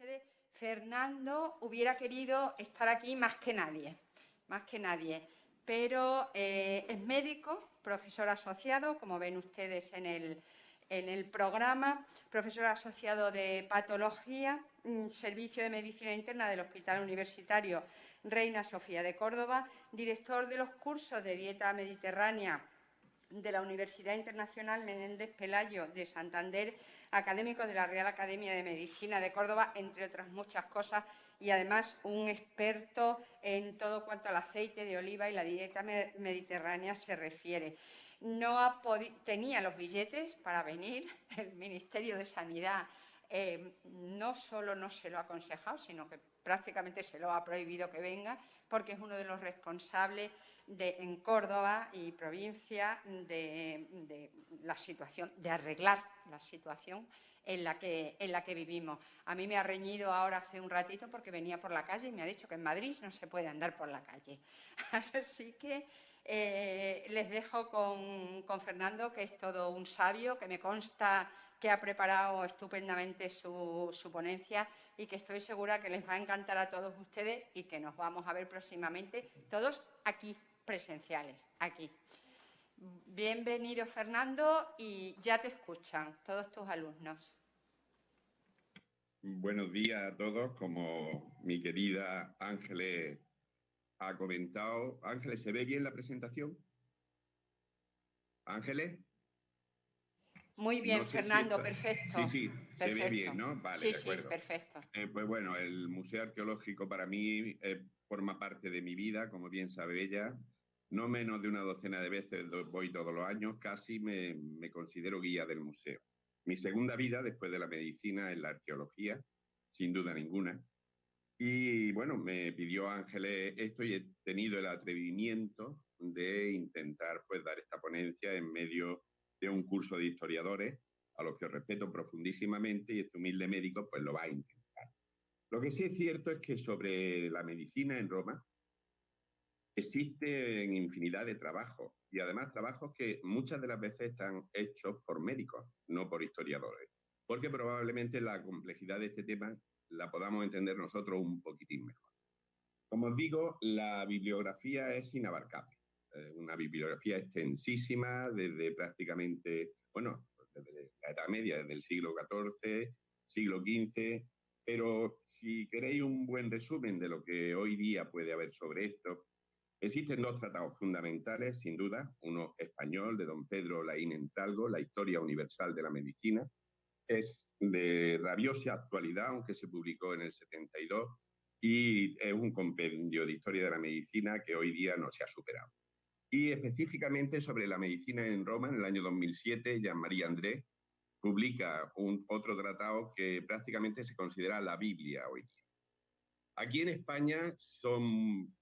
ustedes, Fernando hubiera querido estar aquí más que nadie, pero es médico, profesor asociado, como ven ustedes en el programa, profesor asociado de patología, servicio de medicina interna del Hospital Universitario Reina Sofía de Córdoba, director de los cursos de dieta mediterránea de la Universidad Internacional Menéndez Pelayo de Santander, académico de la Real Academia de Medicina de Córdoba, entre otras muchas cosas, y además un experto en todo cuanto al aceite de oliva y la dieta mediterránea se refiere. Tenía los billetes para venir, el Ministerio de Sanidad no solo no se lo ha aconsejado, sino que prácticamente se lo ha prohibido que venga, porque es uno de los responsables en Córdoba y provincia de la situación, de arreglar la situación en la que vivimos. A mí me ha reñido ahora hace un ratito porque venía por la calle y me ha dicho que en Madrid no se puede andar por la calle. Así que les dejo con Fernando, que es todo un sabio, que me consta que ha preparado estupendamente su ponencia y que estoy segura que les va a encantar a todos ustedes y que nos vamos a ver próximamente todos aquí, presenciales, aquí. Bienvenido, Fernando, y ya te escuchan todos tus alumnos. Buenos días a todos. Como mi querida Ángeles ha comentado. Ángeles, ¿se ve bien la presentación? ¿Ángeles? Muy bien, No sé Fernando, si perfecto. Sí, perfecto. se ve bien, ¿no? Vale, sí, de acuerdo. Sí, perfecto. Pues bueno, el Museo Arqueológico para mí forma parte de mi vida, como bien sabe ella. No menos de una docena de veces voy todos los años, casi me considero guía del museo. Mi segunda vida, después de la medicina, es la arqueología, sin duda ninguna. Y bueno, me pidió Ángeles esto y he tenido el atrevimiento de intentar pues dar esta ponencia en medio de un curso de historiadores, a los que respeto profundísimamente, y este humilde médico pues lo va a intentar. Lo que sí es cierto es que sobre la medicina en Roma existen infinidad de trabajos, y además trabajos que muchas de las veces están hechos por médicos, no por historiadores, porque probablemente la complejidad de este tema la podamos entender nosotros un poquitín mejor. Como os digo, la bibliografía es inabarcable. Una bibliografía extensísima desde prácticamente, bueno, desde la Edad Media, desde el siglo XIV, siglo XV, pero si queréis un buen resumen de lo que hoy día puede haber sobre esto, existen dos tratados fundamentales, sin duda, uno español de don Pedro Laín Entralgo, La Historia Universal de la Medicina, es de rabiosa actualidad, aunque se publicó en el 72, y es un compendio de historia de la medicina que hoy día no se ha superado. Y específicamente sobre la medicina en Roma, en el año 2007, Jean-Marie André publica otro tratado que prácticamente se considera la Biblia hoy día. Aquí en España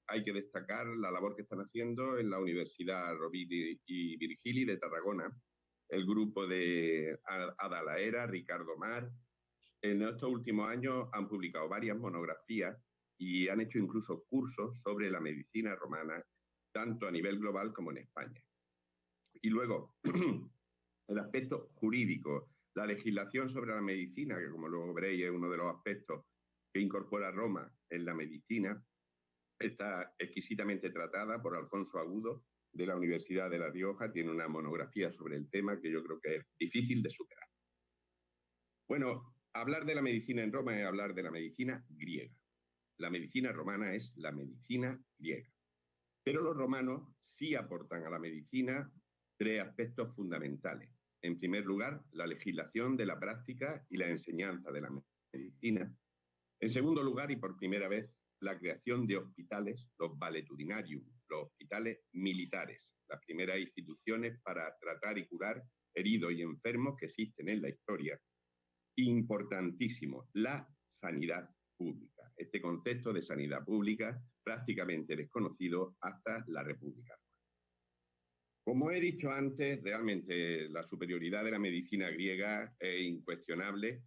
hay que destacar la labor que están haciendo en la Universidad Rovira y Virgili de Tarragona, el grupo de Ada Laera, Ricardo Mar. En estos últimos años han publicado varias monografías y han hecho incluso cursos sobre la medicina romana, tanto a nivel global como en España. Y luego, el aspecto jurídico, la legislación sobre la medicina, que como luego veréis es uno de los aspectos que incorpora Roma en la medicina, está exquisitamente tratada por Alfonso Agudo de la Universidad de La Rioja. Tiene una monografía sobre el tema que yo creo que es difícil de superar. Bueno, hablar de la medicina en Roma es hablar de la medicina griega. La medicina romana es la medicina griega. Pero los romanos sí aportan a la medicina tres aspectos fundamentales. En primer lugar, la legislación de la práctica y la enseñanza de la medicina. En segundo lugar, y por primera vez, la creación de hospitales, los valetudinarium, los hospitales militares, las primeras instituciones para tratar y curar heridos y enfermos que existen en la historia. Importantísimo, la sanidad pública. Este concepto de sanidad pública prácticamente desconocido hasta la República. Como he dicho antes, realmente la superioridad de la medicina griega es incuestionable.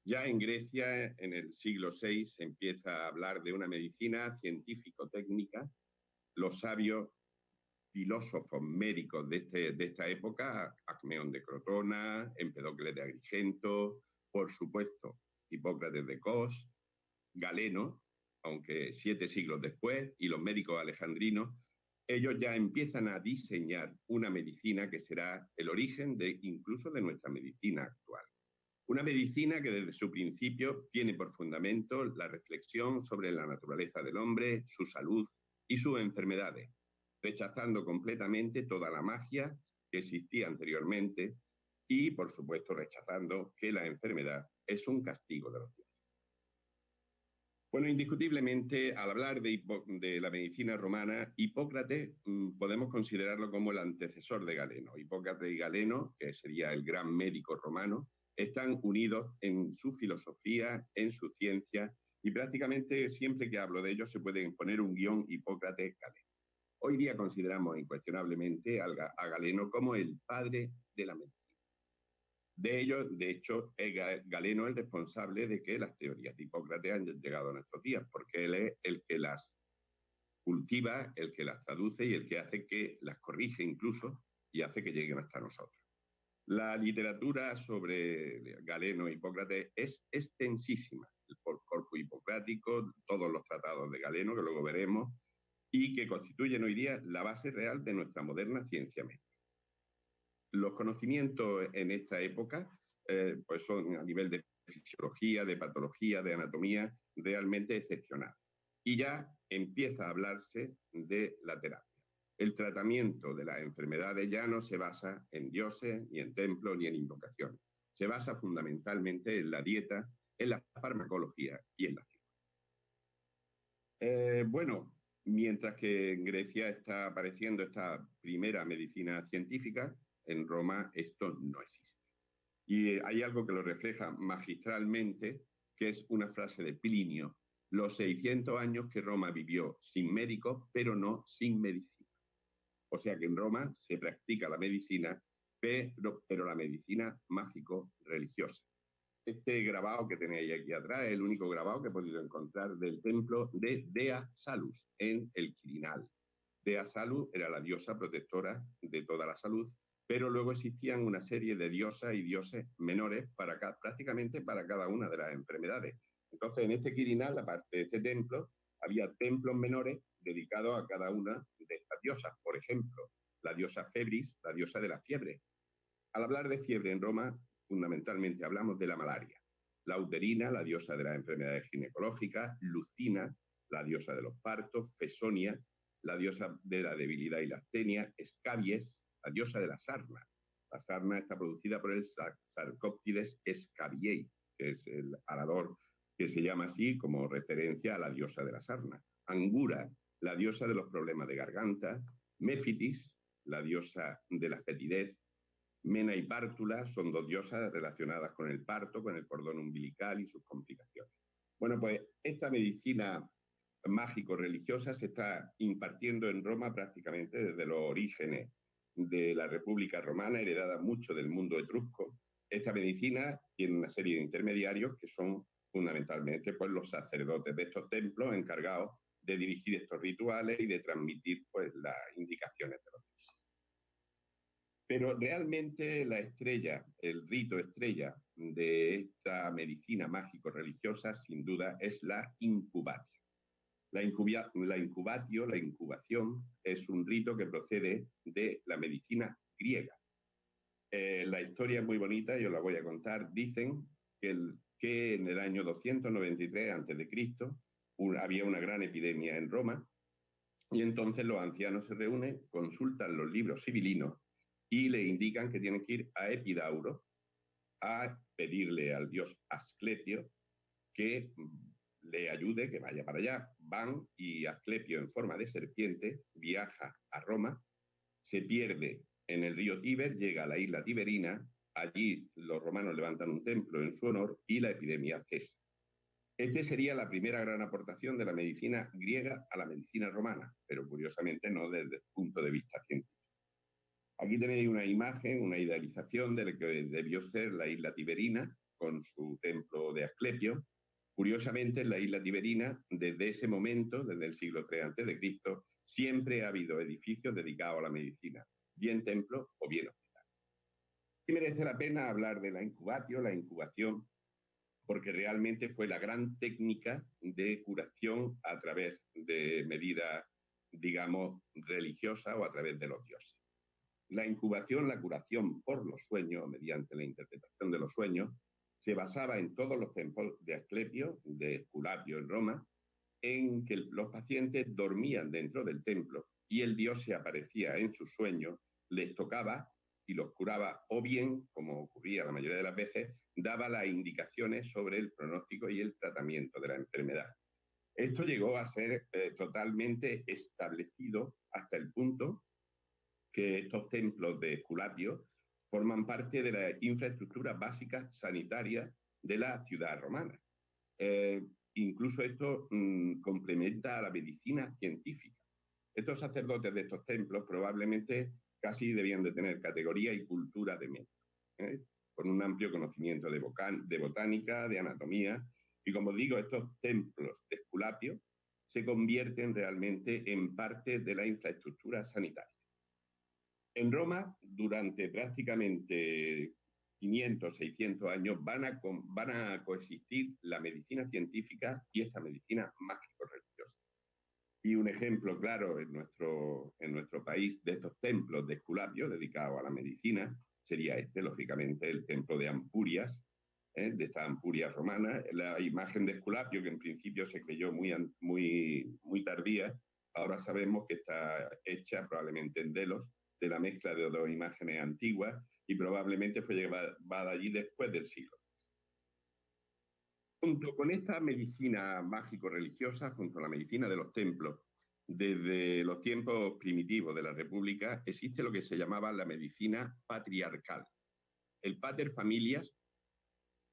Ya en Grecia, en el siglo VI, se empieza a hablar de una medicina científico-técnica. Los sabios filósofos médicos de esta época, Acmeón de Crotona, Empedocles de Agrigento, por supuesto, Hipócrates de Cos, Galeno, aunque 7 siglos después, y los médicos alejandrinos, ellos ya empiezan a diseñar una medicina que será el origen incluso de nuestra medicina actual. Una medicina que desde su principio tiene por fundamento la reflexión sobre la naturaleza del hombre, su salud y sus enfermedades, rechazando completamente toda la magia que existía anteriormente y, por supuesto, rechazando que la enfermedad es un castigo de los dioses. Bueno, indiscutiblemente, al hablar de la medicina romana, Hipócrates podemos considerarlo como el antecesor de Galeno. Hipócrates y Galeno, que sería el gran médico romano, están unidos en su filosofía, en su ciencia, y prácticamente siempre que hablo de ellos se puede poner un guión Hipócrates-Galeno. Hoy día consideramos incuestionablemente a Galeno como el padre de la medicina. De hecho, Galeno es el responsable de que las teorías de Hipócrates han llegado a nuestros días, porque él es el que las cultiva, el que las traduce y el que hace que las corrige incluso y hace que lleguen hasta nosotros. La literatura sobre Galeno e Hipócrates es extensísima. El Corpus Hipocrático, todos los tratados de Galeno, que luego veremos, y que constituyen hoy día la base real de nuestra moderna ciencia médica. Los conocimientos en esta época pues son a nivel de fisiología, de patología, de anatomía, realmente excepcionales. Y ya empieza a hablarse de la terapia. El tratamiento de las enfermedades ya no se basa en dioses, ni en templos, ni en invocaciones. Se basa fundamentalmente en la dieta, en la farmacología y en la ciencia. Bueno, mientras que en Grecia está apareciendo esta primera medicina científica, en Roma esto no existe. Y hay algo que lo refleja magistralmente, que es una frase de Plinio: los 600 años que Roma vivió sin médicos, pero no sin medicina. O sea que en Roma se practica la medicina, pero la medicina mágico-religiosa. Este grabado que tenéis aquí atrás es el único grabado que he podido encontrar del templo de Dea Salus, en el Quirinal. Dea Salus era la diosa protectora de toda la salud, pero luego existían una serie de diosas y dioses menores prácticamente para cada una de las enfermedades. Entonces, en este Quirinal, aparte de este templo, había templos menores dedicados a cada una de estas diosas. Por ejemplo, la diosa Febris, la diosa de la fiebre. Al hablar de fiebre en Roma, fundamentalmente hablamos de la malaria. Lauterina, la diosa de las enfermedades ginecológicas; Lucina, la diosa de los partos; Fesonia, la diosa de la debilidad y la astenia; Scabies, la diosa de la sarna. La sarna está producida por el Sarcóptides scabiei, que es el arador que se llama así como referencia a la diosa de la sarna. Angura, la diosa de los problemas de garganta; Méfitis, la diosa de la fetidez; Mena y Pártula son dos diosas relacionadas con el parto, con el cordón umbilical y sus complicaciones. Bueno, pues esta medicina mágico-religiosa se está impartiendo en Roma prácticamente desde los orígenes de la República Romana, heredada mucho del mundo etrusco. Esta medicina tiene una serie de intermediarios que son fundamentalmente pues, los sacerdotes de estos templos encargados de dirigir estos rituales y de transmitir pues, las indicaciones de los dioses. Pero realmente la estrella, el rito estrella de esta medicina mágico-religiosa, sin duda, es la incubatio. La incubación, es un rito que procede de la medicina griega. La historia es muy bonita, yo la voy a contar. Dicen que en el año 293 a.C. había una gran epidemia en Roma, y entonces los ancianos se reúnen, consultan los libros sibilinos y le indican que tienen que ir a Epidauro a pedirle al dios Asclepio que le ayude, que vaya para allá. Van y Asclepio, en forma de serpiente, viaja a Roma, se pierde en el río Tíber, llega a la isla Tiberina, allí los romanos levantan un templo en su honor y la epidemia cesa. Esta sería la primera gran aportación de la medicina griega a la medicina romana, pero curiosamente no desde el punto de vista científico. Aquí tenéis una imagen, una idealización de lo que debió ser la isla Tiberina, con su templo de Asclepio. Curiosamente, en la isla Tiberina, desde ese momento, desde el siglo III a.C., siempre ha habido edificios dedicados a la medicina, bien templo o bien hospital. Y merece la pena hablar de la incubación, porque realmente fue la gran técnica de curación a través de medidas, digamos, religiosas o a través de los dioses. La incubación, la curación por los sueños, mediante la interpretación de los sueños, se basaba en todos los templos de Asclepio, de Esculapio en Roma, en que los pacientes dormían dentro del templo y el dios se aparecía en sus sueños, les tocaba y los curaba, o bien, como ocurría la mayoría de las veces, daba las indicaciones sobre el pronóstico y el tratamiento de la enfermedad. Esto llegó a ser totalmente establecido hasta el punto que estos templos de Esculapio forman parte de la infraestructura básica sanitaria de la ciudad romana. Incluso esto complementa a la medicina científica. Estos sacerdotes de estos templos probablemente casi debían de tener categoría y cultura de médico, con un amplio conocimiento de botánica, de anatomía, y como digo, estos templos de Esculapio se convierten realmente en parte de la infraestructura sanitaria. En Roma, durante prácticamente 500, 600 años, van a coexistir la medicina científica y esta medicina mágico-religiosa. Y un ejemplo claro en nuestro país de estos templos de Esculapio dedicados a la medicina sería lógicamente, el templo de Ampurias, de esta Ampuria romana. La imagen de Esculapio, que en principio se creyó muy tardía, ahora sabemos que está hecha probablemente en Delos, de la mezcla de dos imágenes antiguas, y probablemente fue llevada allí después del siglo. Junto con esta medicina mágico-religiosa, junto a la medicina de los templos, desde los tiempos primitivos de la República, existe lo que se llamaba la medicina patriarcal. El pater familias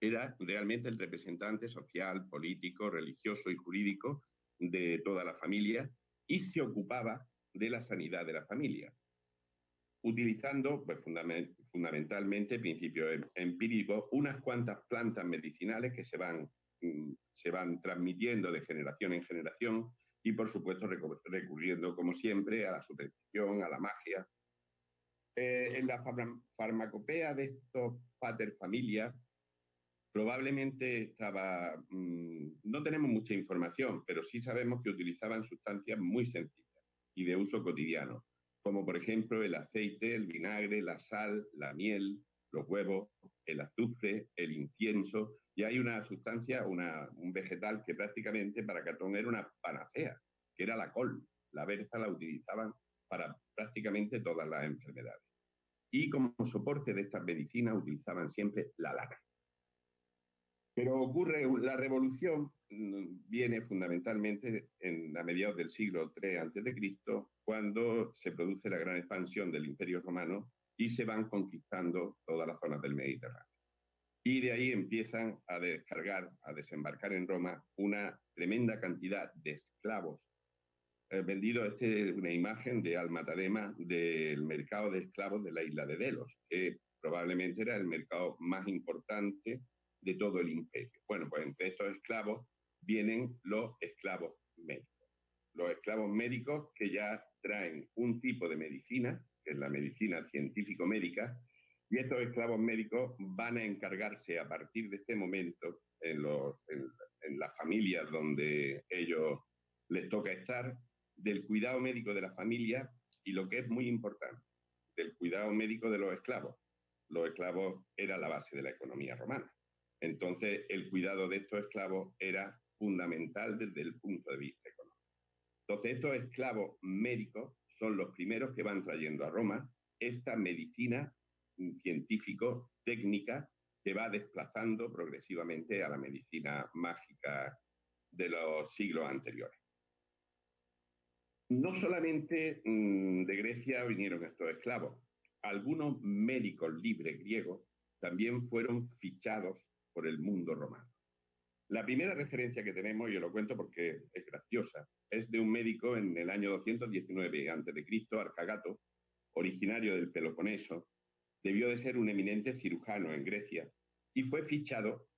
era realmente el representante social, político, religioso y jurídico de toda la familia y se ocupaba de la sanidad de la familia, utilizando pues, fundamentalmente principios empíricos, unas cuantas plantas medicinales que se van transmitiendo de generación en generación y, por supuesto, recurriendo, como siempre, a la superstición, a la magia. En la farmacopea de estos pater familias probablemente no tenemos mucha información, pero sí sabemos que utilizaban sustancias muy sencillas y de uso cotidiano, como por ejemplo el aceite, el vinagre, la sal, la miel, los huevos, el azufre, el incienso, y hay una sustancia, un vegetal que prácticamente para Catón era una panacea, que era la col. La berza la utilizaban para prácticamente todas las enfermedades. Y como soporte de estas medicinas utilizaban siempre la lana. Pero ocurre, la revolución viene fundamentalmente a mediados del siglo III a.C., cuando se produce la gran expansión del Imperio Romano y se van conquistando todas las zonas del Mediterráneo. Y de ahí empiezan a desembarcar en Roma una tremenda cantidad de esclavos vendidos. Una imagen de Alma Tadema del mercado de esclavos de la isla de Delos, que probablemente era el mercado más importante de todo el imperio. Bueno, pues entre estos esclavos vienen los esclavos médicos. Los esclavos médicos que ya traen un tipo de medicina, que es la medicina científico-médica, y estos esclavos médicos van a encargarse a partir de este momento en las familias donde ellos les toca estar, del cuidado médico de la familia y, lo que es muy importante, del cuidado médico de los esclavos. Los esclavos eran la base de la economía romana. Entonces, el cuidado de estos esclavos era fundamental desde el punto de vista económico. Entonces, estos esclavos médicos son los primeros que van trayendo a Roma esta medicina científico-técnica que va desplazando progresivamente a la medicina mágica de los siglos anteriores. No solamente de Grecia vinieron estos esclavos. Algunos médicos libres griegos también fueron fichados por el mundo romano. La primera referencia que tenemos, y os lo cuento porque es graciosa, es de un médico en el año 219 a.C., Arcagato, originario del Peloponeso. Debió de ser un eminente cirujano en Grecia y fue fichado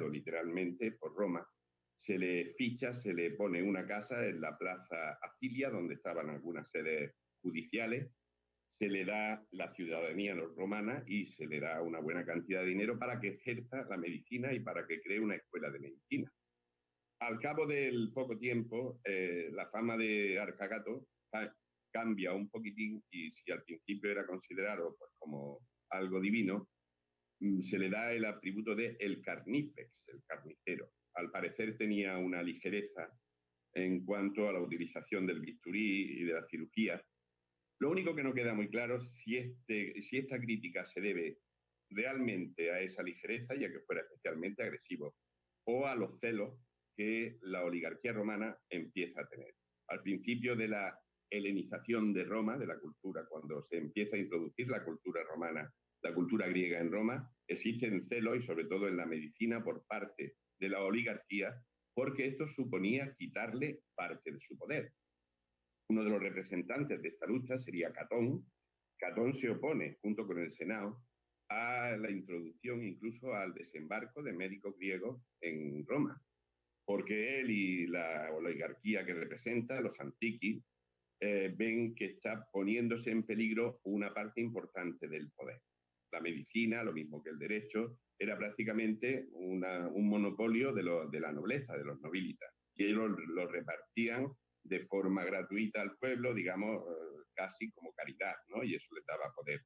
literalmente por Roma. Se le pone una casa en la plaza Acilia, donde estaban algunas sedes judiciales. se le da la ciudadanía romana y se le da una buena cantidad de dinero para que ejerza la medicina y para que cree una escuela de medicina. Al cabo del poco tiempo, la fama de Arcagato cambia un poquitín y si al principio era considerado pues, como algo divino, se le da el atributo de el carnífex, el carnicero. Al parecer tenía una ligereza en cuanto a la utilización del bisturí y de la cirugía. Lo único que no queda muy claro es si esta crítica se debe realmente a esa ligereza, ya que fuera especialmente agresivo, o a los celos que la oligarquía romana empieza a tener. Al principio de la helenización de Roma, de la cultura, cuando se empieza a introducir la cultura romana, la cultura griega en Roma, existen celos y sobre todo en la medicina por parte de la oligarquía, porque esto suponía quitarle parte de su poder. Uno de los representantes de esta lucha sería Catón. Catón se opone, junto con el Senado, a la introducción, incluso al desembarco de médicos griegos en Roma, porque él y la oligarquía que representa, los antiqui, ven que está poniéndose en peligro una parte importante del poder. La medicina, lo mismo que el derecho, era prácticamente un monopolio de la nobleza, de los nobilitas, y ellos lo repartían de forma gratuita al pueblo, digamos, casi como caridad, ¿no? Y eso les daba poder.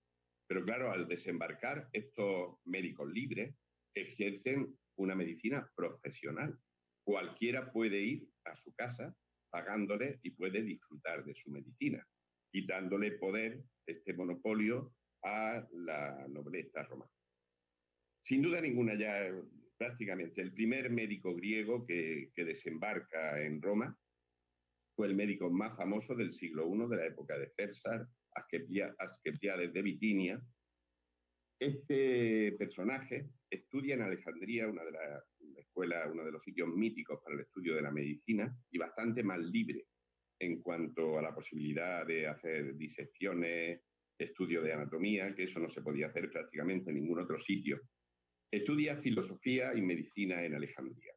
Pero claro, al desembarcar, estos médicos libres ejercen una medicina profesional. Cualquiera puede ir a su casa pagándole y puede disfrutar de su medicina, quitándole poder, este monopolio, a la nobleza romana. Sin duda ninguna, ya prácticamente el primer médico griego que desembarca en Roma fue el médico más famoso del siglo I, de la época de César, Asclepiades de Bitinia. Este personaje estudia en Alejandría, una de las escuelas, uno de los sitios míticos para el estudio de la medicina, y bastante más libre en cuanto a la posibilidad de hacer disecciones, estudio de anatomía, que eso no se podía hacer prácticamente en ningún otro sitio. Estudia filosofía y medicina en Alejandría.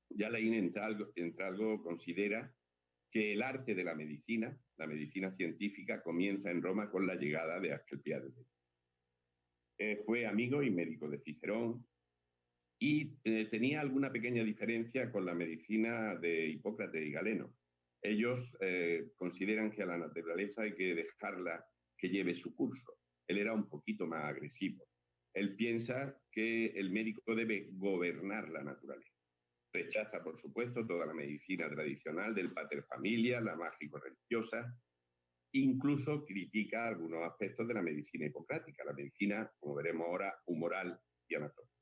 Ya Laín Entralgo considera que el arte de la medicina científica, comienza en Roma con la llegada de Asclepiades. Fue amigo y médico de Cicerón y tenía alguna pequeña diferencia con la medicina de Hipócrates y Galeno. Ellos consideran que a la naturaleza hay que dejarla que lleve su curso. Él era un poquito más agresivo. Él piensa que el médico debe gobernar la naturaleza. Rechaza, por supuesto, toda la medicina tradicional del pater familia, la mágico-religiosa. Incluso critica algunos aspectos de la medicina hipocrática, la medicina, como veremos ahora, humoral y anatómica.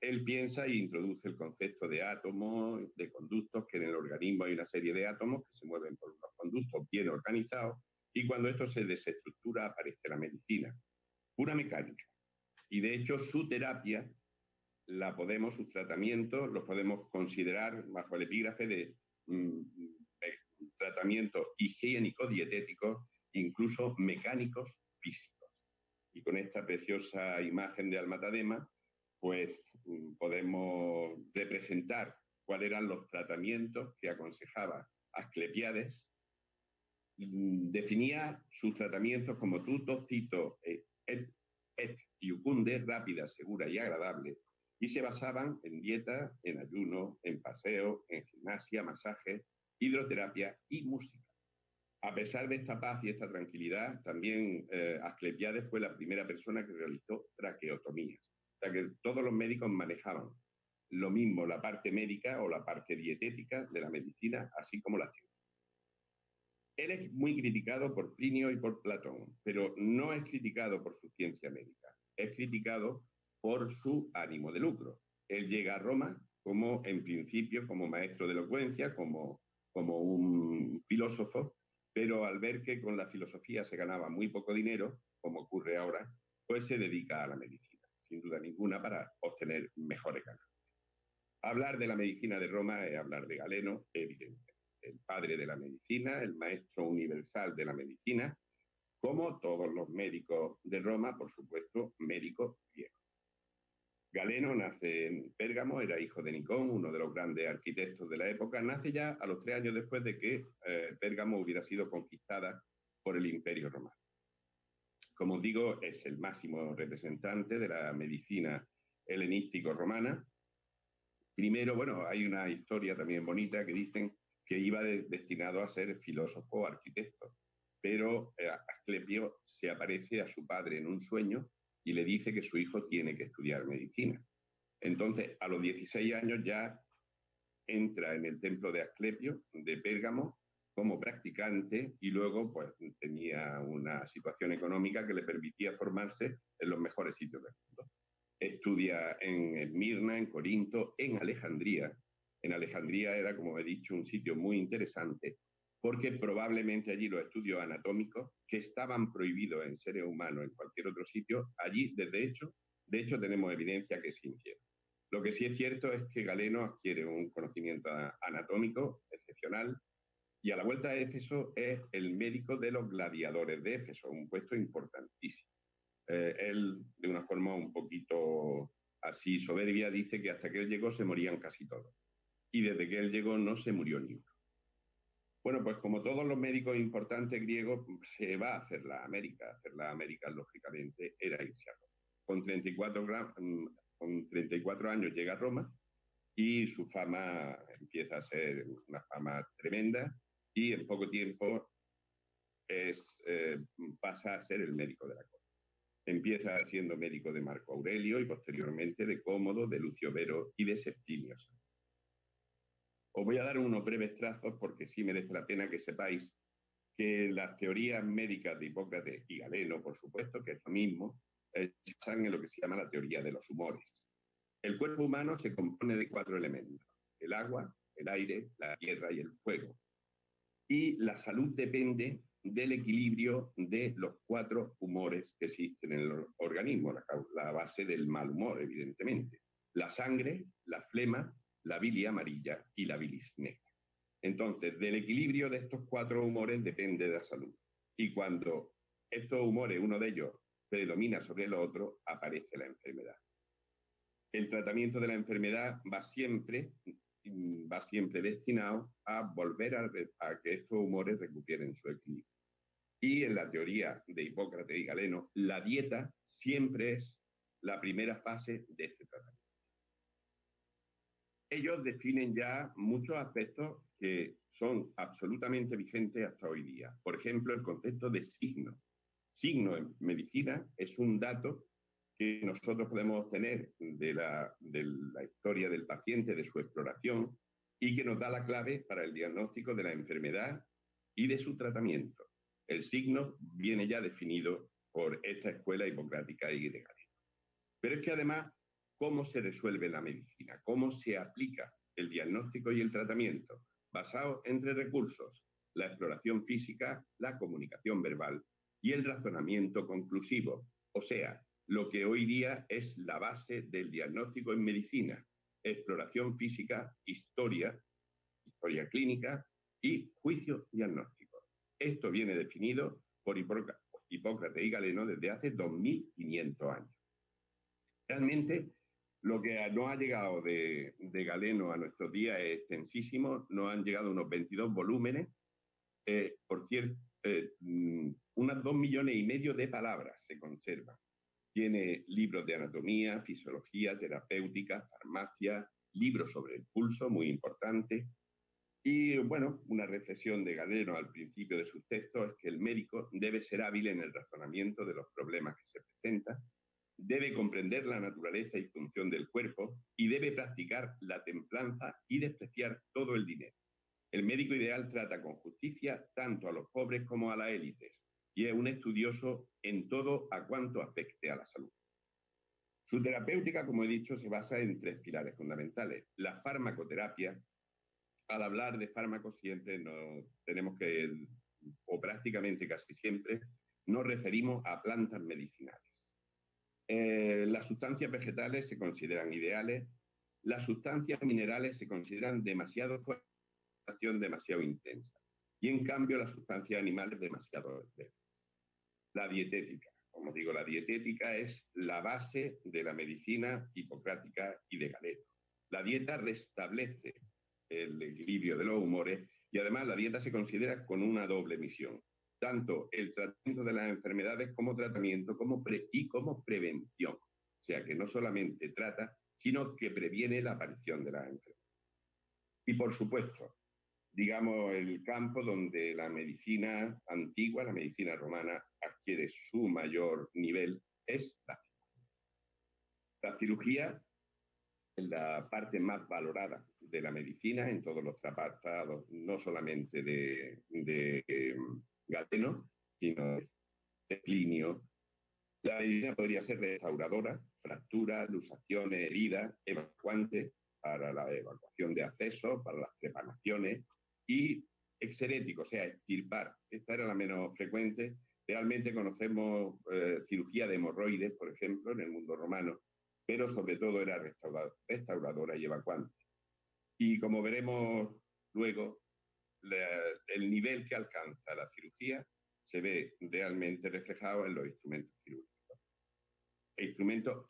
Él piensa e introduce el concepto de átomos, de conductos, que en el organismo hay una serie de átomos que se mueven por unos conductos bien organizados, y cuando esto se desestructura aparece la medicina, pura mecánica. Y de hecho su terapia sus tratamientos los podemos considerar bajo el epígrafe de tratamientos higiénicos, dietéticos, incluso mecánicos, físicos. Y con esta preciosa imagen de Almatadema, pues podemos representar cuáles eran los tratamientos que aconsejaba Asclepiades. Definía sus tratamientos como tuto, cito, et iucunde, rápida, segura y agradable, y se basaban en dieta, en ayuno, en paseo, en gimnasia, masaje, hidroterapia y música. A pesar de esta paz y esta tranquilidad, también Asclepiades fue la primera persona que realizó traqueotomías. O sea que todos los médicos manejaban lo mismo la parte médica o la parte dietética de la medicina, así como la ciencia. Él es muy criticado por Plinio y por Platón, pero no es criticado por su ciencia médica, es criticado por su ánimo de lucro. Él llega a Roma como, en principio, como maestro de elocuencia, como un filósofo, pero al ver que con la filosofía se ganaba muy poco dinero, como ocurre ahora, pues se dedica a la medicina, sin duda ninguna, para obtener mejores ganancias. Hablar de la medicina de Roma es hablar de Galeno, evidente, el padre de la medicina, el maestro universal de la medicina, como todos los médicos de Roma, por supuesto, médicos griegos. Galeno nace en Pérgamo, era hijo de Nicón, uno de los grandes arquitectos de la época. Nace ya a los 3 años después de que Pérgamo hubiera sido conquistada por el Imperio Romano. como os digo, es el máximo representante de la medicina helenístico-romana. Primero, bueno, hay una historia también bonita que dicen que iba destinado a ser filósofo o arquitecto, pero Asclepio se aparece a su padre en un sueño y le dice que su hijo tiene que estudiar medicina. Entonces, a los 16 años ya entra en el templo de Asclepio, de Pérgamo, como practicante, y luego pues tenía una situación económica que le permitía formarse en los mejores sitios del mundo. Estudia en Esmirna, en Corinto, en Alejandría. En Alejandría era, como he dicho, un sitio muy interesante, porque probablemente allí los estudios anatómicos, que estaban prohibidos en seres humanos en cualquier otro sitio, allí, de hecho tenemos evidencia que se hicieron. Lo que sí es cierto es que Galeno adquiere un conocimiento anatómico excepcional, y a la vuelta de Éfeso es el médico de los gladiadores de Éfeso, un puesto importantísimo. Él, de una forma un poquito así soberbia, dice que hasta que él llegó se morían casi todos. Y desde que él llegó no se murió ni uno. Bueno, pues como todos los médicos importantes griegos, se va a hacer la América. Hacer la América, lógicamente, era irse a Roma. Con 34 años llega a Roma y su fama empieza a ser una fama tremenda, y en poco tiempo pasa a ser el médico de la corte. Empieza siendo médico de Marco Aurelio y posteriormente de Cómodo, de Lucio Vero y de Septimio Saturno. Os voy a dar unos breves trazos porque sí merece la pena que sepáis que las teorías médicas de Hipócrates y Galeno, por supuesto, que es lo mismo, se basan en lo que se llama la teoría de los humores. El cuerpo humano se compone de 4 elementos: el agua, el aire, la tierra y el fuego. Y la salud depende del equilibrio de los 4 humores que existen en el organismo, la base del mal humor, evidentemente: la sangre, la flema, la bilis amarilla y la bilis negra. Entonces, del equilibrio de estos 4 humores depende de la salud. Y cuando estos humores, uno de ellos, predomina sobre el otro, aparece la enfermedad. El tratamiento de la enfermedad va siempre destinado a volver a que estos humores recuperen su equilibrio. Y en la teoría de Hipócrates y Galeno, la dieta siempre es la primera fase de este tratamiento. Ellos definen ya muchos aspectos que son absolutamente vigentes hasta hoy día. Por ejemplo, el concepto de signo. Signo en medicina es un dato que nosotros podemos obtener de la historia del paciente, de su exploración, y que nos da la clave para el diagnóstico de la enfermedad y de su tratamiento. El signo viene ya definido por esta escuela hipocrática y de Galeno. Pero es que además, ¿cómo se resuelve la medicina? ¿Cómo se aplica el diagnóstico y el tratamiento? Basado en 3 recursos: la exploración física, la comunicación verbal y el razonamiento conclusivo, o sea, lo que hoy día es la base del diagnóstico en medicina: exploración física, historia clínica y juicio diagnóstico. Esto viene definido por Hipócrates y Galeno desde hace 2500 años. Realmente, lo que no ha llegado de Galeno a nuestros días es extensísimo. Nos han llegado unos 22 volúmenes, por cierto, unas 2,5 millones de palabras se conservan. Tiene libros de anatomía, fisiología, terapéutica, farmacia, libros sobre el pulso, muy importante. Y bueno, una reflexión de Galeno al principio de sus textos es que el médico debe ser hábil en el razonamiento de los problemas que se presentan, debe comprender la naturaleza y función del cuerpo y debe practicar la templanza y despreciar todo el dinero. El médico ideal trata con justicia tanto a los pobres como a las élites, y es un estudioso en todo a cuanto afecte a la salud. Su terapéutica, como he dicho, se basa en 3 pilares fundamentales: la farmacoterapia. Al hablar de fármacos siempre tenemos que, o prácticamente casi siempre, nos referimos a plantas medicinales. Las sustancias vegetales se consideran ideales, las sustancias minerales se consideran demasiado fuertes, demasiado intensa, y en cambio las sustancias animales demasiado débiles. La dietética. Como digo, la dietética es la base de la medicina hipocrática y de Galeno. La dieta restablece el equilibrio de los humores, y además la dieta se considera con una doble misión: tanto el tratamiento de las enfermedades como tratamiento y como prevención. O sea, que no solamente trata, sino que previene la aparición de las enfermedades. Y por supuesto, digamos, el campo donde la medicina antigua, la medicina romana, adquiere su mayor nivel es la cirugía. La parte más valorada de la medicina en todos los tratados, no solamente de Galeno, sino de Plinio. La medicina podría ser restauradora, fracturas, luxaciones, heridas, evacuante para la evacuación de acceso, para las trepanaciones, y exerético, o sea, extirpar. Esta era la menos frecuente. Realmente conocemos cirugía de hemorroides, por ejemplo, en el mundo romano, pero sobre todo era restauradora y evacuante. Y como veremos luego, el nivel que alcanza la cirugía se ve realmente reflejado en los instrumentos quirúrgicos. Instrumentos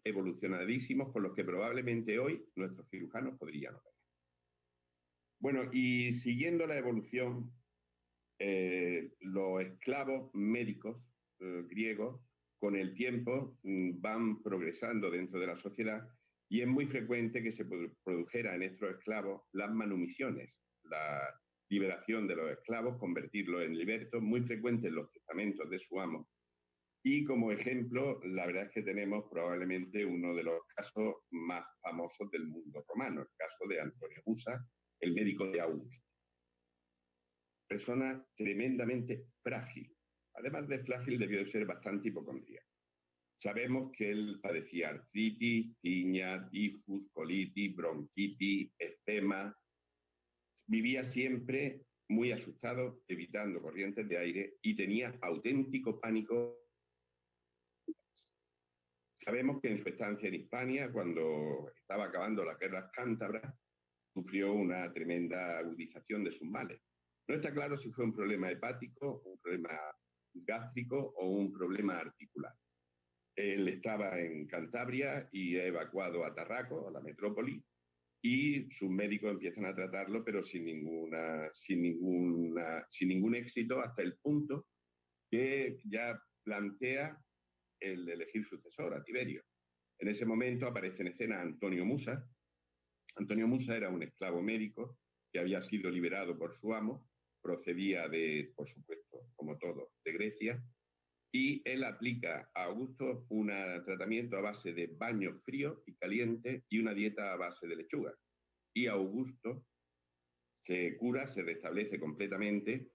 evolucionadísimos con los que probablemente hoy nuestros cirujanos podrían operar. Bueno, y siguiendo la evolución, los esclavos médicos griegos con el tiempo van progresando dentro de la sociedad y es muy frecuente que se produjera en estos esclavos las manumisiones, la liberación de los esclavos, convertirlos en libertos, muy frecuente en los testamentos de su amo. Y como ejemplo, la verdad es que tenemos probablemente uno de los casos más famosos del mundo romano, el caso de Antonio Musa, el médico de Augusto. Persona tremendamente frágil. Además de frágil, debió de ser bastante hipocondríaco. Sabemos que él padecía artritis, tiña, tifus, colitis, bronquitis, eczema. Vivía siempre muy asustado, evitando corrientes de aire y tenía auténtico pánico. Sabemos que en su estancia en Hispania, cuando estaba acabando las guerras cántabras, sufrió una tremenda agudización de sus males. No está claro si fue un problema hepático, un problema gástrico o un problema articular. Él estaba en Cantabria y ha evacuado a Tarraco, a la metrópoli, y sus médicos empiezan a tratarlo, pero sin ningún éxito, hasta el punto que ya plantea el elegir sucesor a Tiberio. En ese momento aparece en escena Antonio Musa. Antonio Musa era un esclavo médico que había sido liberado por su amo, procedía de, por supuesto, como todo, de Grecia, y él aplica a Augusto un tratamiento a base de baño frío y caliente y una dieta a base de lechuga. Y Augusto se cura, se restablece completamente,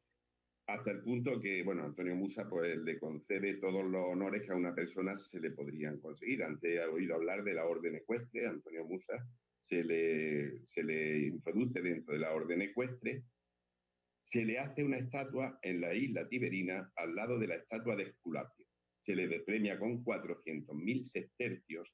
hasta el punto que, bueno, Antonio Musa pues le concede todos los honores que a una persona se le podrían conseguir. Antes he oído hablar de la orden ecuestre. Antonio Musa se le introduce dentro de la orden ecuestre. Se le hace una estatua en la isla Tiberina al lado de la estatua de Esculapio. Se le premia con 400.000 sestercios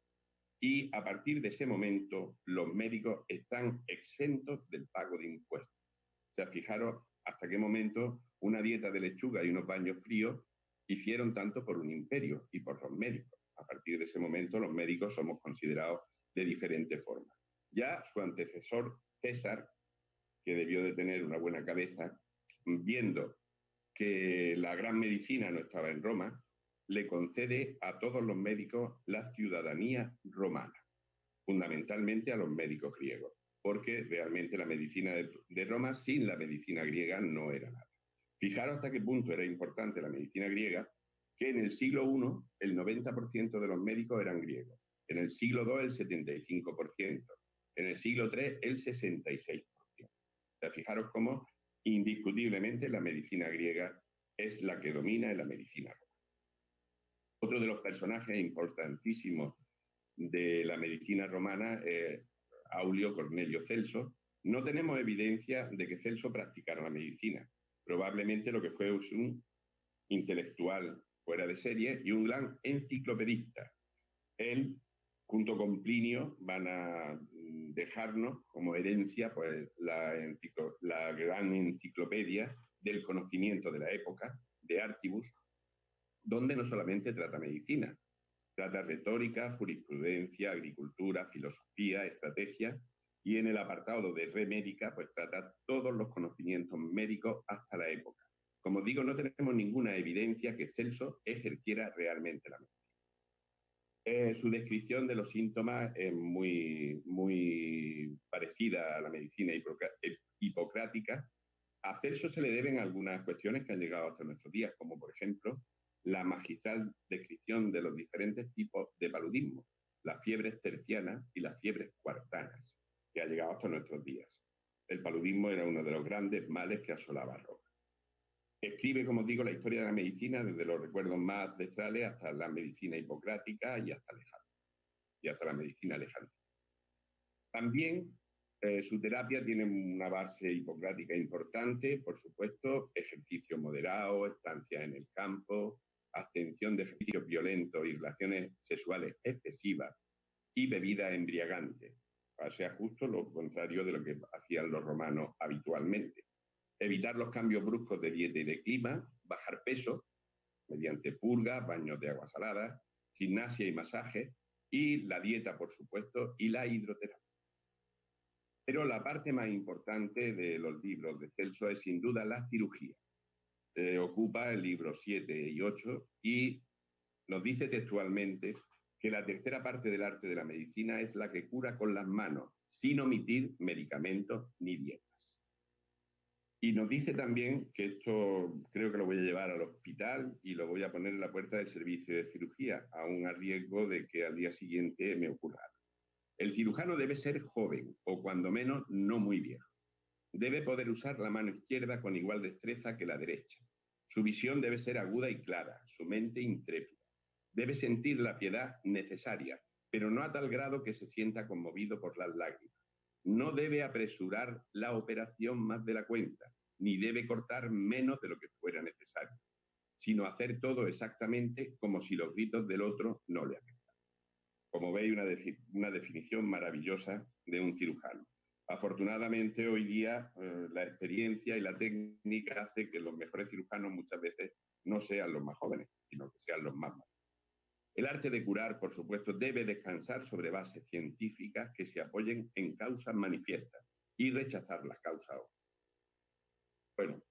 y a partir de ese momento los médicos están exentos del pago de impuestos. O sea, fijaros hasta qué momento una dieta de lechuga y unos baños fríos hicieron tanto por un imperio y por los médicos. A partir de ese momento los médicos somos considerados de diferente forma. Ya su antecesor César, que debió de tener una buena cabeza, viendo que la gran medicina no estaba en Roma, le concede a todos los médicos la ciudadanía romana, fundamentalmente a los médicos griegos, porque realmente la medicina de Roma sin la medicina griega no era nada. Fijaros hasta qué punto era importante la medicina griega, que en el siglo I el 90% de los médicos eran griegos, en el siglo II el 75%, en el siglo III el 66%. O sea, fijaros cómo indiscutiblemente la medicina griega es la que domina en la medicina romana. Otro de los personajes importantísimos de la medicina romana es Aulio Cornelio Celso. No tenemos evidencia de que Celso practicara la medicina. Probablemente lo que fue es un intelectual fuera de serie y un gran enciclopedista. Él, junto con Plinio, van a dejarnos como herencia pues, la gran enciclopedia del conocimiento de la época, de Artibus, donde no solamente trata medicina, trata retórica, jurisprudencia, agricultura, filosofía, estrategia, y en el apartado de re médica, pues trata todos los conocimientos médicos hasta la época. Como digo, no tenemos ninguna evidencia que Celso ejerciera realmente la medicina. Su descripción de los síntomas es muy parecida a la medicina hipocrática. A Celso se le deben algunas cuestiones que han llegado hasta nuestros días, como por ejemplo la magistral descripción de los diferentes tipos de paludismo, las fiebres tercianas y las fiebres cuartanas, que ha llegado hasta nuestros días. El paludismo era uno de los grandes males que asolaba a Roma. Escribe, como digo, la historia de la medicina desde los recuerdos más ancestrales hasta la medicina hipocrática y hasta la medicina lejana. También su terapia tiene una base hipocrática importante, por supuesto, ejercicio moderado, estancia en el campo, abstención de ejercicios violentos y relaciones sexuales excesivas y bebida embriagante. O sea, justo lo contrario de lo que hacían los romanos habitualmente. Evitar los cambios bruscos de dieta y de clima, bajar peso mediante purgas, baños de agua salada, gimnasia y masaje, y la dieta, por supuesto, y la hidroterapia. Pero la parte más importante de los libros de Celso es sin duda la cirugía. Ocupa el libro 7 y 8 y nos dice textualmente que la tercera parte del arte de la medicina es la que cura con las manos, sin omitir medicamentos ni dietas. Y nos dice también que esto creo que lo voy a llevar al hospital y lo voy a poner en la puerta del servicio de cirugía, aún a riesgo de que al día siguiente me ocurra algo. El cirujano debe ser joven, o cuando menos no muy viejo. Debe poder usar la mano izquierda con igual destreza que la derecha. Su visión debe ser aguda y clara, su mente intrépida. Debe sentir la piedad necesaria, pero no a tal grado que se sienta conmovido por las lágrimas. No debe apresurar la operación más de la cuenta, ni debe cortar menos de lo que fuera necesario, sino hacer todo exactamente como si los gritos del otro no le afectaran. Como veis, una definición maravillosa de un cirujano. Afortunadamente, hoy día la experiencia y la técnica hace que los mejores cirujanos muchas veces no sean los más jóvenes, sino que sean los más mayores. El arte de curar, por supuesto, debe descansar sobre bases científicas que se apoyen en causas manifiestas y rechazar las causas. Bueno,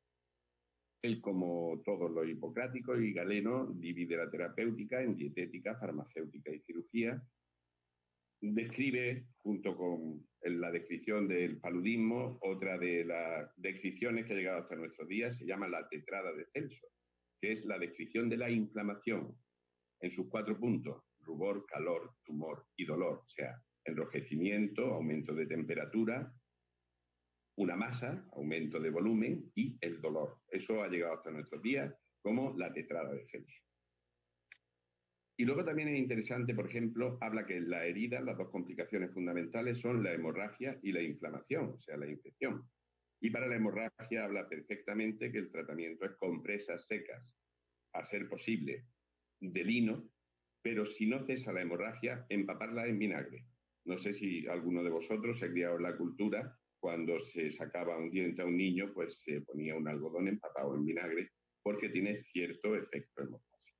él, como todos los hipocráticos y Galeno, divide la terapéutica en dietética, farmacéutica y cirugía. Describe, junto con la descripción del paludismo, otra de las descripciones que ha llegado hasta nuestros días, se llama la tetrada de Celso, que es la descripción de la inflamación en sus 4 puntos: rubor, calor, tumor y dolor, o sea, enrojecimiento, aumento de temperatura, una masa, aumento de volumen y el dolor. Eso ha llegado hasta nuestros días como la tetrada de Celso. Y luego también es interesante, por ejemplo, habla que en la herida las 2 complicaciones fundamentales son la hemorragia y la inflamación, o sea, la infección. Y para la hemorragia habla perfectamente que el tratamiento es compresas secas, a ser posible, de lino, pero si no cesa la hemorragia, empaparla en vinagre. No sé si alguno de vosotros se ha criado en la cultura, cuando se sacaba un diente a un niño, pues se ponía un algodón empapado en vinagre, porque tiene cierto efecto hemostásico.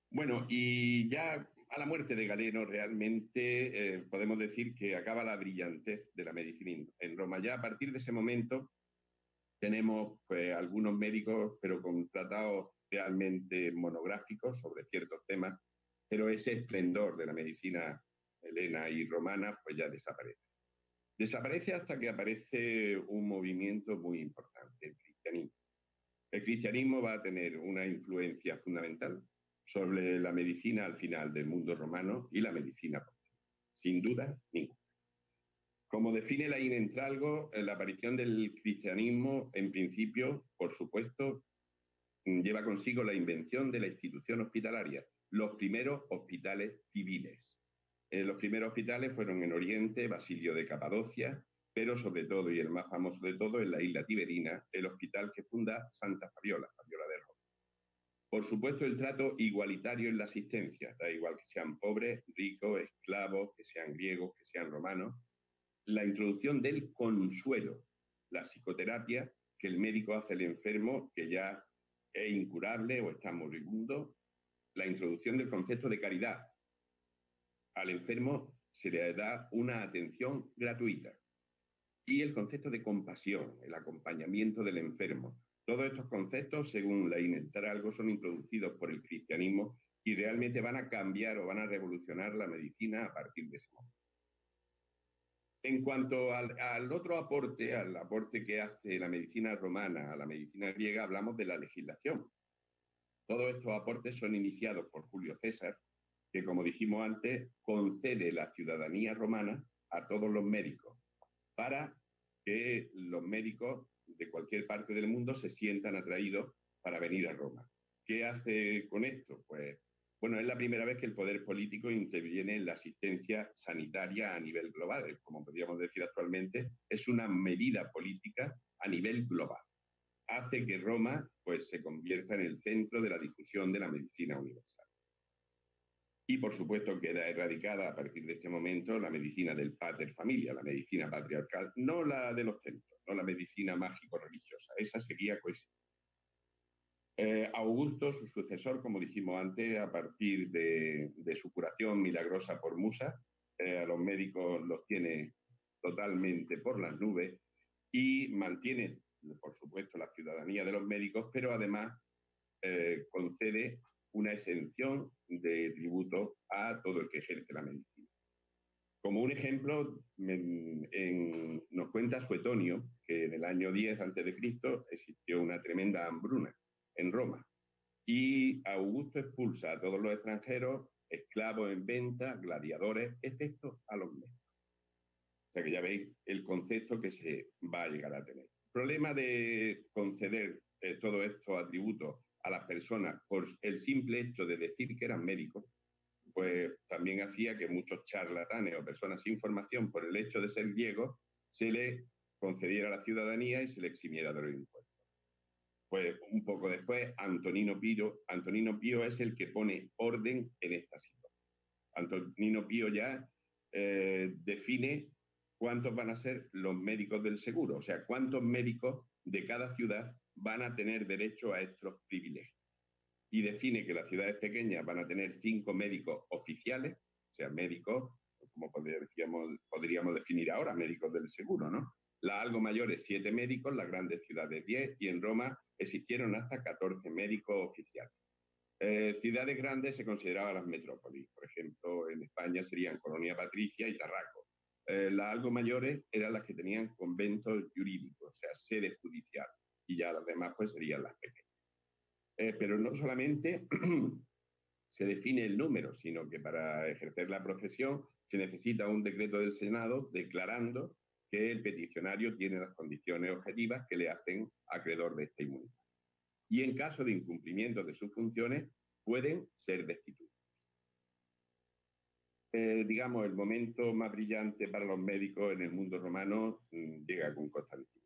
Bueno, y ya a la muerte de Galeno realmente podemos decir que acaba la brillantez de la medicina en Roma. Ya a partir de ese momento tenemos pues algunos médicos, pero con tratados realmente monográficos sobre ciertos temas, pero ese esplendor de la medicina helena y romana pues ya desaparece. Desaparece hasta que aparece un movimiento muy importante, el cristianismo. El cristianismo va a tener una influencia fundamental sobre la medicina al final del mundo romano y la medicina posterior, sin duda ninguna. Como define la Inentralgo, la aparición del cristianismo, en principio, por supuesto, lleva consigo la invención de la institución hospitalaria, los primeros hospitales civiles. Los primeros hospitales fueron en Oriente, Basilio de Capadocia, pero sobre todo, y el más famoso de todo, en la isla Tiberina, el hospital que funda Santa Fabiola, Fabiola de Roma. Por supuesto, el trato igualitario en la asistencia, da igual que sean pobres, ricos, esclavos, que sean griegos, que sean romanos. La introducción del consuelo, la psicoterapia que el médico hace al enfermo que ya es incurable o está moribundo. La introducción del concepto de caridad. Al enfermo se le da una atención gratuita. Y el concepto de compasión, el acompañamiento del enfermo, Todos estos conceptos, según la Inentralgo, son introducidos por el cristianismo y realmente van a cambiar o van a revolucionar la medicina a partir de ese momento. En cuanto al otro aporte, al aporte que hace la medicina romana a la medicina griega, hablamos de la legislación. Todos estos aportes son iniciados por Julio César, que, como dijimos antes, concede la ciudadanía romana a todos los médicos para que los médicos de cualquier parte del mundo se sientan atraídos para venir a Roma. ¿Qué hace con esto? Pues, bueno, es la primera vez que el poder político interviene en la asistencia sanitaria a nivel global. Como podríamos decir actualmente, es una medida política a nivel global. Hace que Roma pues, se convierta en el centro de la difusión de la medicina universal. Y, por supuesto, queda erradicada a partir de este momento la medicina del pater familia, la medicina patriarcal, no la de los templos, no la medicina mágico-religiosa. Esa seguía coexistente. Augusto, su sucesor, como dijimos antes, a partir de su curación milagrosa por Musa, a los médicos los tiene totalmente por las nubes y mantiene, por supuesto, la ciudadanía de los médicos, pero además concede una exención de tributo a todo el que ejerce la medicina. Como un ejemplo, nos cuenta Suetonio que en el año 10 a.C. existió una tremenda hambruna en Roma y Augusto expulsa a todos los extranjeros, esclavos en venta, gladiadores, excepto a los médicos. O sea que ya veis el concepto que se va a llegar a tener. El problema de conceder todos estos atributos a las personas por el simple hecho de decir que eran médicos, pues también hacía que muchos charlatanes o personas sin formación por el hecho de ser griegos se le concediera la ciudadanía y se le eximiera de los impuestos. Pues un poco después, Antonino Pío es el que pone orden en esta situación. Antonino Pío ya define cuántos van a ser los médicos del seguro, o sea, cuántos médicos de cada ciudad van a tener derecho a estos privilegios. Y define que las ciudades pequeñas van a tener 5 médicos oficiales, o sea, médicos, como podríamos definir ahora, médicos del seguro, ¿no? Las algo mayores, 7 médicos, las grandes ciudades 10, y en Roma existieron hasta 14 médicos oficiales. Ciudades grandes se consideraban las metrópolis, por ejemplo, en España serían Colonia Patricia y Tarraco. Las algo mayores eran las que tenían conventos jurídicos, o sea, sede judicial, y ya las demás pues serían las pequeñas. Pero no solamente se define el número, sino que para ejercer la profesión se necesita un decreto del Senado declarando que el peticionario tiene las condiciones objetivas que le hacen acreedor de esta inmunidad. Y en caso de incumplimiento de sus funciones, pueden ser destituidos. Digamos, el momento más brillante para los médicos en el mundo romano llega con Constantino.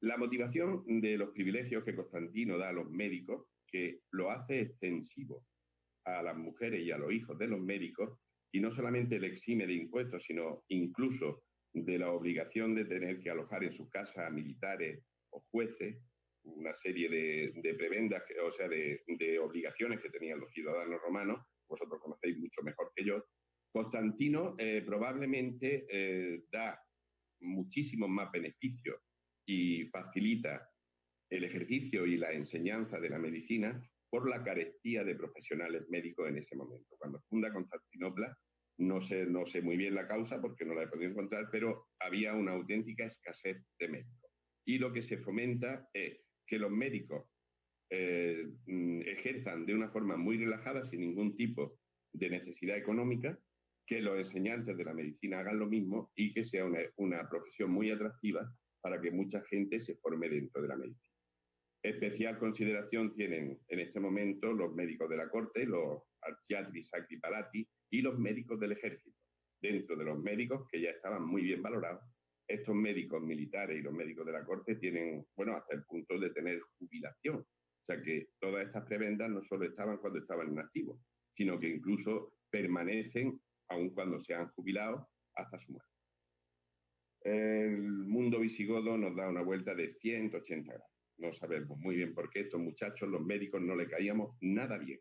La motivación de los privilegios que Constantino da a los médicos, que lo hace extensivo a las mujeres y a los hijos de los médicos, y no solamente le exime de impuestos, sino incluso de la obligación de tener que alojar en sus casas a militares o jueces, una serie de prebendas, o sea, de obligaciones que tenían los ciudadanos romanos, vosotros conocéis mucho mejor que yo. Constantino probablemente da muchísimos más beneficios y facilita el ejercicio y la enseñanza de la medicina por la carestía de profesionales médicos en ese momento. Cuando funda Constantinopla, no sé muy bien la causa porque no la he podido encontrar, pero había una auténtica escasez de médicos. Y lo que se fomenta es que los médicos ejerzan de una forma muy relajada, sin ningún tipo de necesidad económica, que los enseñantes de la medicina hagan lo mismo y que sea una profesión muy atractiva para que mucha gente se forme dentro de la medicina. Especial consideración tienen en este momento los médicos de la corte, los archiatri sacri palati y los médicos del ejército. Dentro de los médicos que ya estaban muy bien valorados, estos médicos militares y los médicos de la corte tienen, bueno, hasta el punto de tener jubilación. O sea que todas estas prebendas no solo estaban cuando estaban en activo, sino que incluso permanecen aun cuando se han jubilado hasta su muerte. El mundo visigodo nos da una vuelta de 180 grados. No sabemos muy bien por qué estos muchachos, los médicos, no le caíamos nada bien.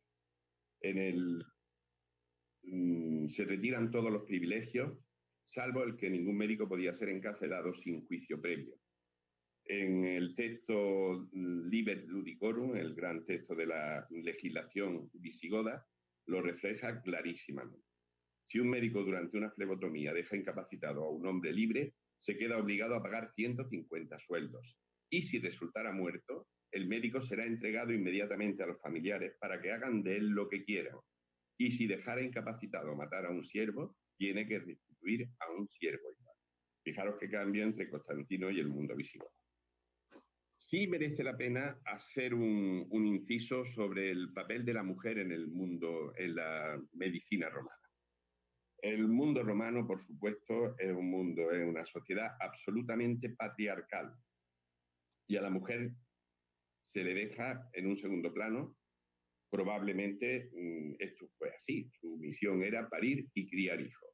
Se retiran todos los privilegios, salvo el que ningún médico podía ser encarcelado sin juicio previo. En el texto Liber Ludicorum, el gran texto de la legislación visigoda, lo refleja clarísimamente. Si un médico durante una flebotomía deja incapacitado a un hombre libre, se queda obligado a pagar 150 sueldos. Y si resultara muerto, el médico será entregado inmediatamente a los familiares para que hagan de él lo que quieran. Y si dejara incapacitado matar a un siervo, tiene que restituir a un siervo igual. Fijaros qué cambio entre Constantino y el mundo visigodo. Sí merece la pena hacer un inciso sobre el papel de la mujer en el mundo, en la medicina romana. El mundo romano, por supuesto, es una sociedad absolutamente patriarcal. Y a la mujer se le deja en un segundo plano. Probablemente esto fue así. Su misión era parir y criar hijos.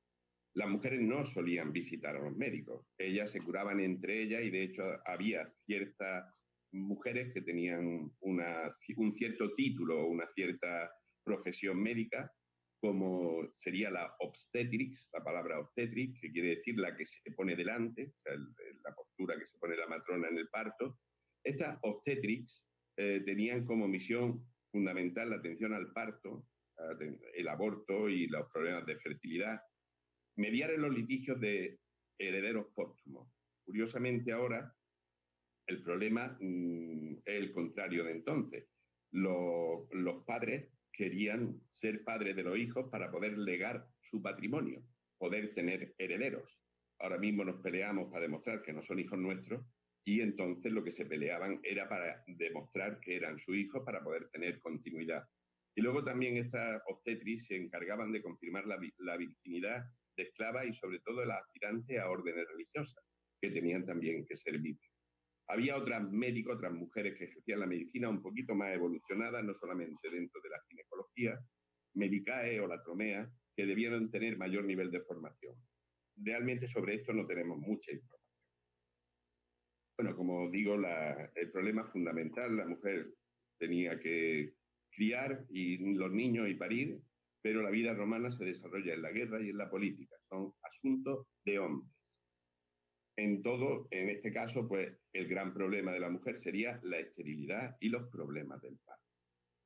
Las mujeres no solían visitar a los médicos. Ellas se curaban entre ellas y de hecho había ciertas mujeres que tenían un cierto título o una cierta profesión médica, como sería la obstetrix, la palabra obstetrix, que quiere decir la que se pone delante, o sea, la postura que se pone la matrona en el parto. Estas obstetrix tenían como misión fundamental la atención al parto, el aborto y los problemas de fertilidad, mediar en los litigios de herederos póstumos. Curiosamente ahora, el problema es el contrario de entonces. Los padres querían ser padres de los hijos para poder legar su patrimonio, poder tener herederos. Ahora mismo nos peleamos para demostrar que no son hijos nuestros y entonces lo que se peleaban era para demostrar que eran sus hijos para poder tener continuidad. Y luego también estas obstetris se encargaban de confirmar la virginidad de esclavas y sobre todo de las aspirantes a órdenes religiosas, que tenían también que ser vírgenes. Había otras médicos, otras mujeres que ejercían la medicina un poquito más evolucionada, no solamente dentro de la ginecología, medicae o la tromea, que debieron tener mayor nivel de formación. Realmente sobre esto no tenemos mucha información. Bueno, como digo, el problema fundamental, la mujer tenía que criar y los niños y parir, pero la vida romana se desarrolla en la guerra y en la política. Son asuntos de hombres. En este caso, pues el gran problema de la mujer sería la esterilidad y los problemas del parto.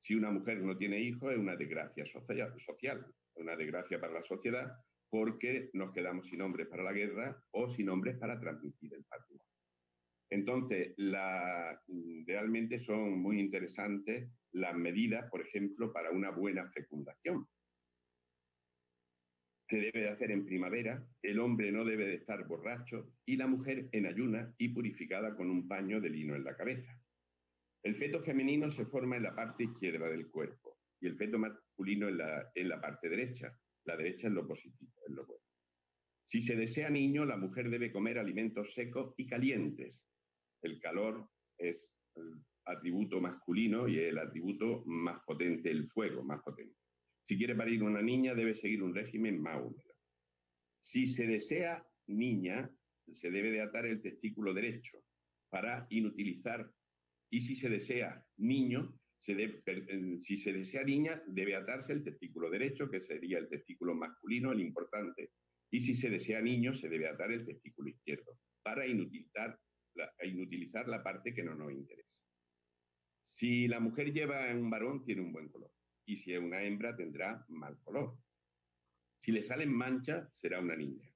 Si una mujer no tiene hijos, es una desgracia social, una desgracia para la sociedad, porque nos quedamos sin hombres para la guerra o sin hombres para transmitir el patrimonio. Entonces, realmente son muy interesantes las medidas, por ejemplo, para una buena fecundación. Se debe de hacer en primavera, el hombre no debe de estar borracho y la mujer en ayunas y purificada con un paño de lino en la cabeza. El feto femenino se forma en la parte izquierda del cuerpo y el feto masculino en la parte derecha. La derecha es lo positivo, es lo bueno. Si se desea niño, la mujer debe comer alimentos secos y calientes. El calor es el atributo masculino y el atributo más potente, el fuego más potente. Si quiere parir una niña, debe seguir un régimen más húmedo. Si se desea niña, se debe de atar el testículo derecho para inutilizar. Y si se desea niño, si se desea niña, debe atarse el testículo derecho, que sería el testículo masculino, el importante. Y si se desea niño, se debe atar el testículo izquierdo para inutilizar la parte que no nos interesa. Si la mujer lleva un varón, tiene un buen color. Y si es una hembra, tendrá mal color. Si le salen manchas, será una niña.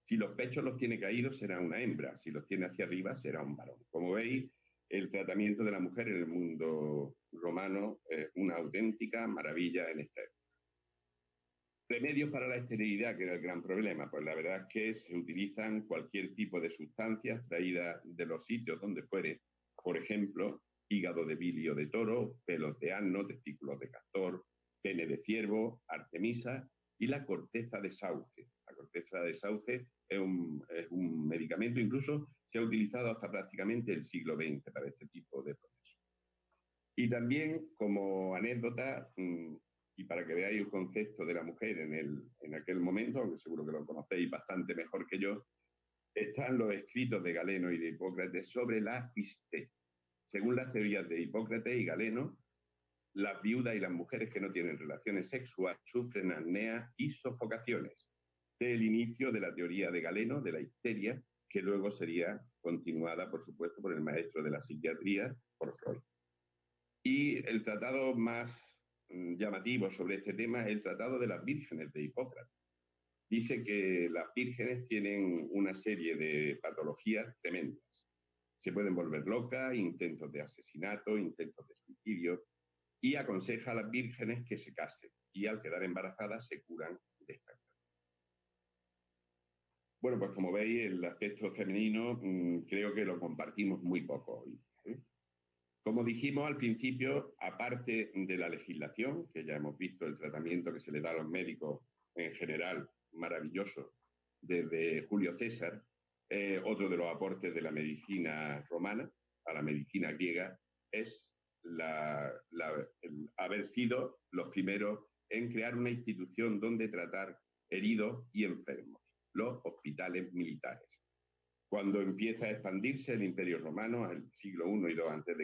Si los pechos los tiene caídos, será una hembra. Si los tiene hacia arriba, será un varón. Como veis, el tratamiento de la mujer en el mundo romano es una auténtica maravilla en esta época. Remedios para la esterilidad, que era el gran problema. Pues la verdad es que se utilizan cualquier tipo de sustancias traídas de los sitios donde fuere. Por ejemplo, hígado de bilio de toro, pelos de asno, testículos de castor, pene de ciervo, artemisa y la corteza de sauce. La corteza de sauce es un medicamento, incluso se ha utilizado hasta prácticamente el siglo XX para este tipo de procesos. Y también, como anécdota, y para que veáis el concepto de la mujer en aquel momento, aunque seguro que lo conocéis bastante mejor que yo, están los escritos de Galeno y de Hipócrates sobre la histee. Según las teorías de Hipócrates y Galeno, las viudas y las mujeres que no tienen relaciones sexuales sufren apnea y sofocaciones. Este es el inicio de la teoría de Galeno, de la histeria, que luego sería continuada, por supuesto, por el maestro de la psiquiatría, por Freud. Y el tratado más llamativo sobre este tema es el Tratado de las Vírgenes de Hipócrates. Dice que las vírgenes tienen una serie de patologías tremendas. Se pueden volver locas, intentos de asesinato, intentos de suicidio, y aconseja a las vírgenes que se casen y al quedar embarazadas se curan de esta enfermedad. Bueno, pues como veis, el aspecto femenino creo que lo compartimos muy poco hoy. Como dijimos al principio, aparte de la legislación, que ya hemos visto el tratamiento que se le da a los médicos en general, maravilloso, desde Julio César, otro de los aportes de la medicina romana a la medicina griega es el haber sido los primeros en crear una institución donde tratar heridos y enfermos, los hospitales militares. Cuando empieza a expandirse el Imperio Romano, al siglo I y II a.C.,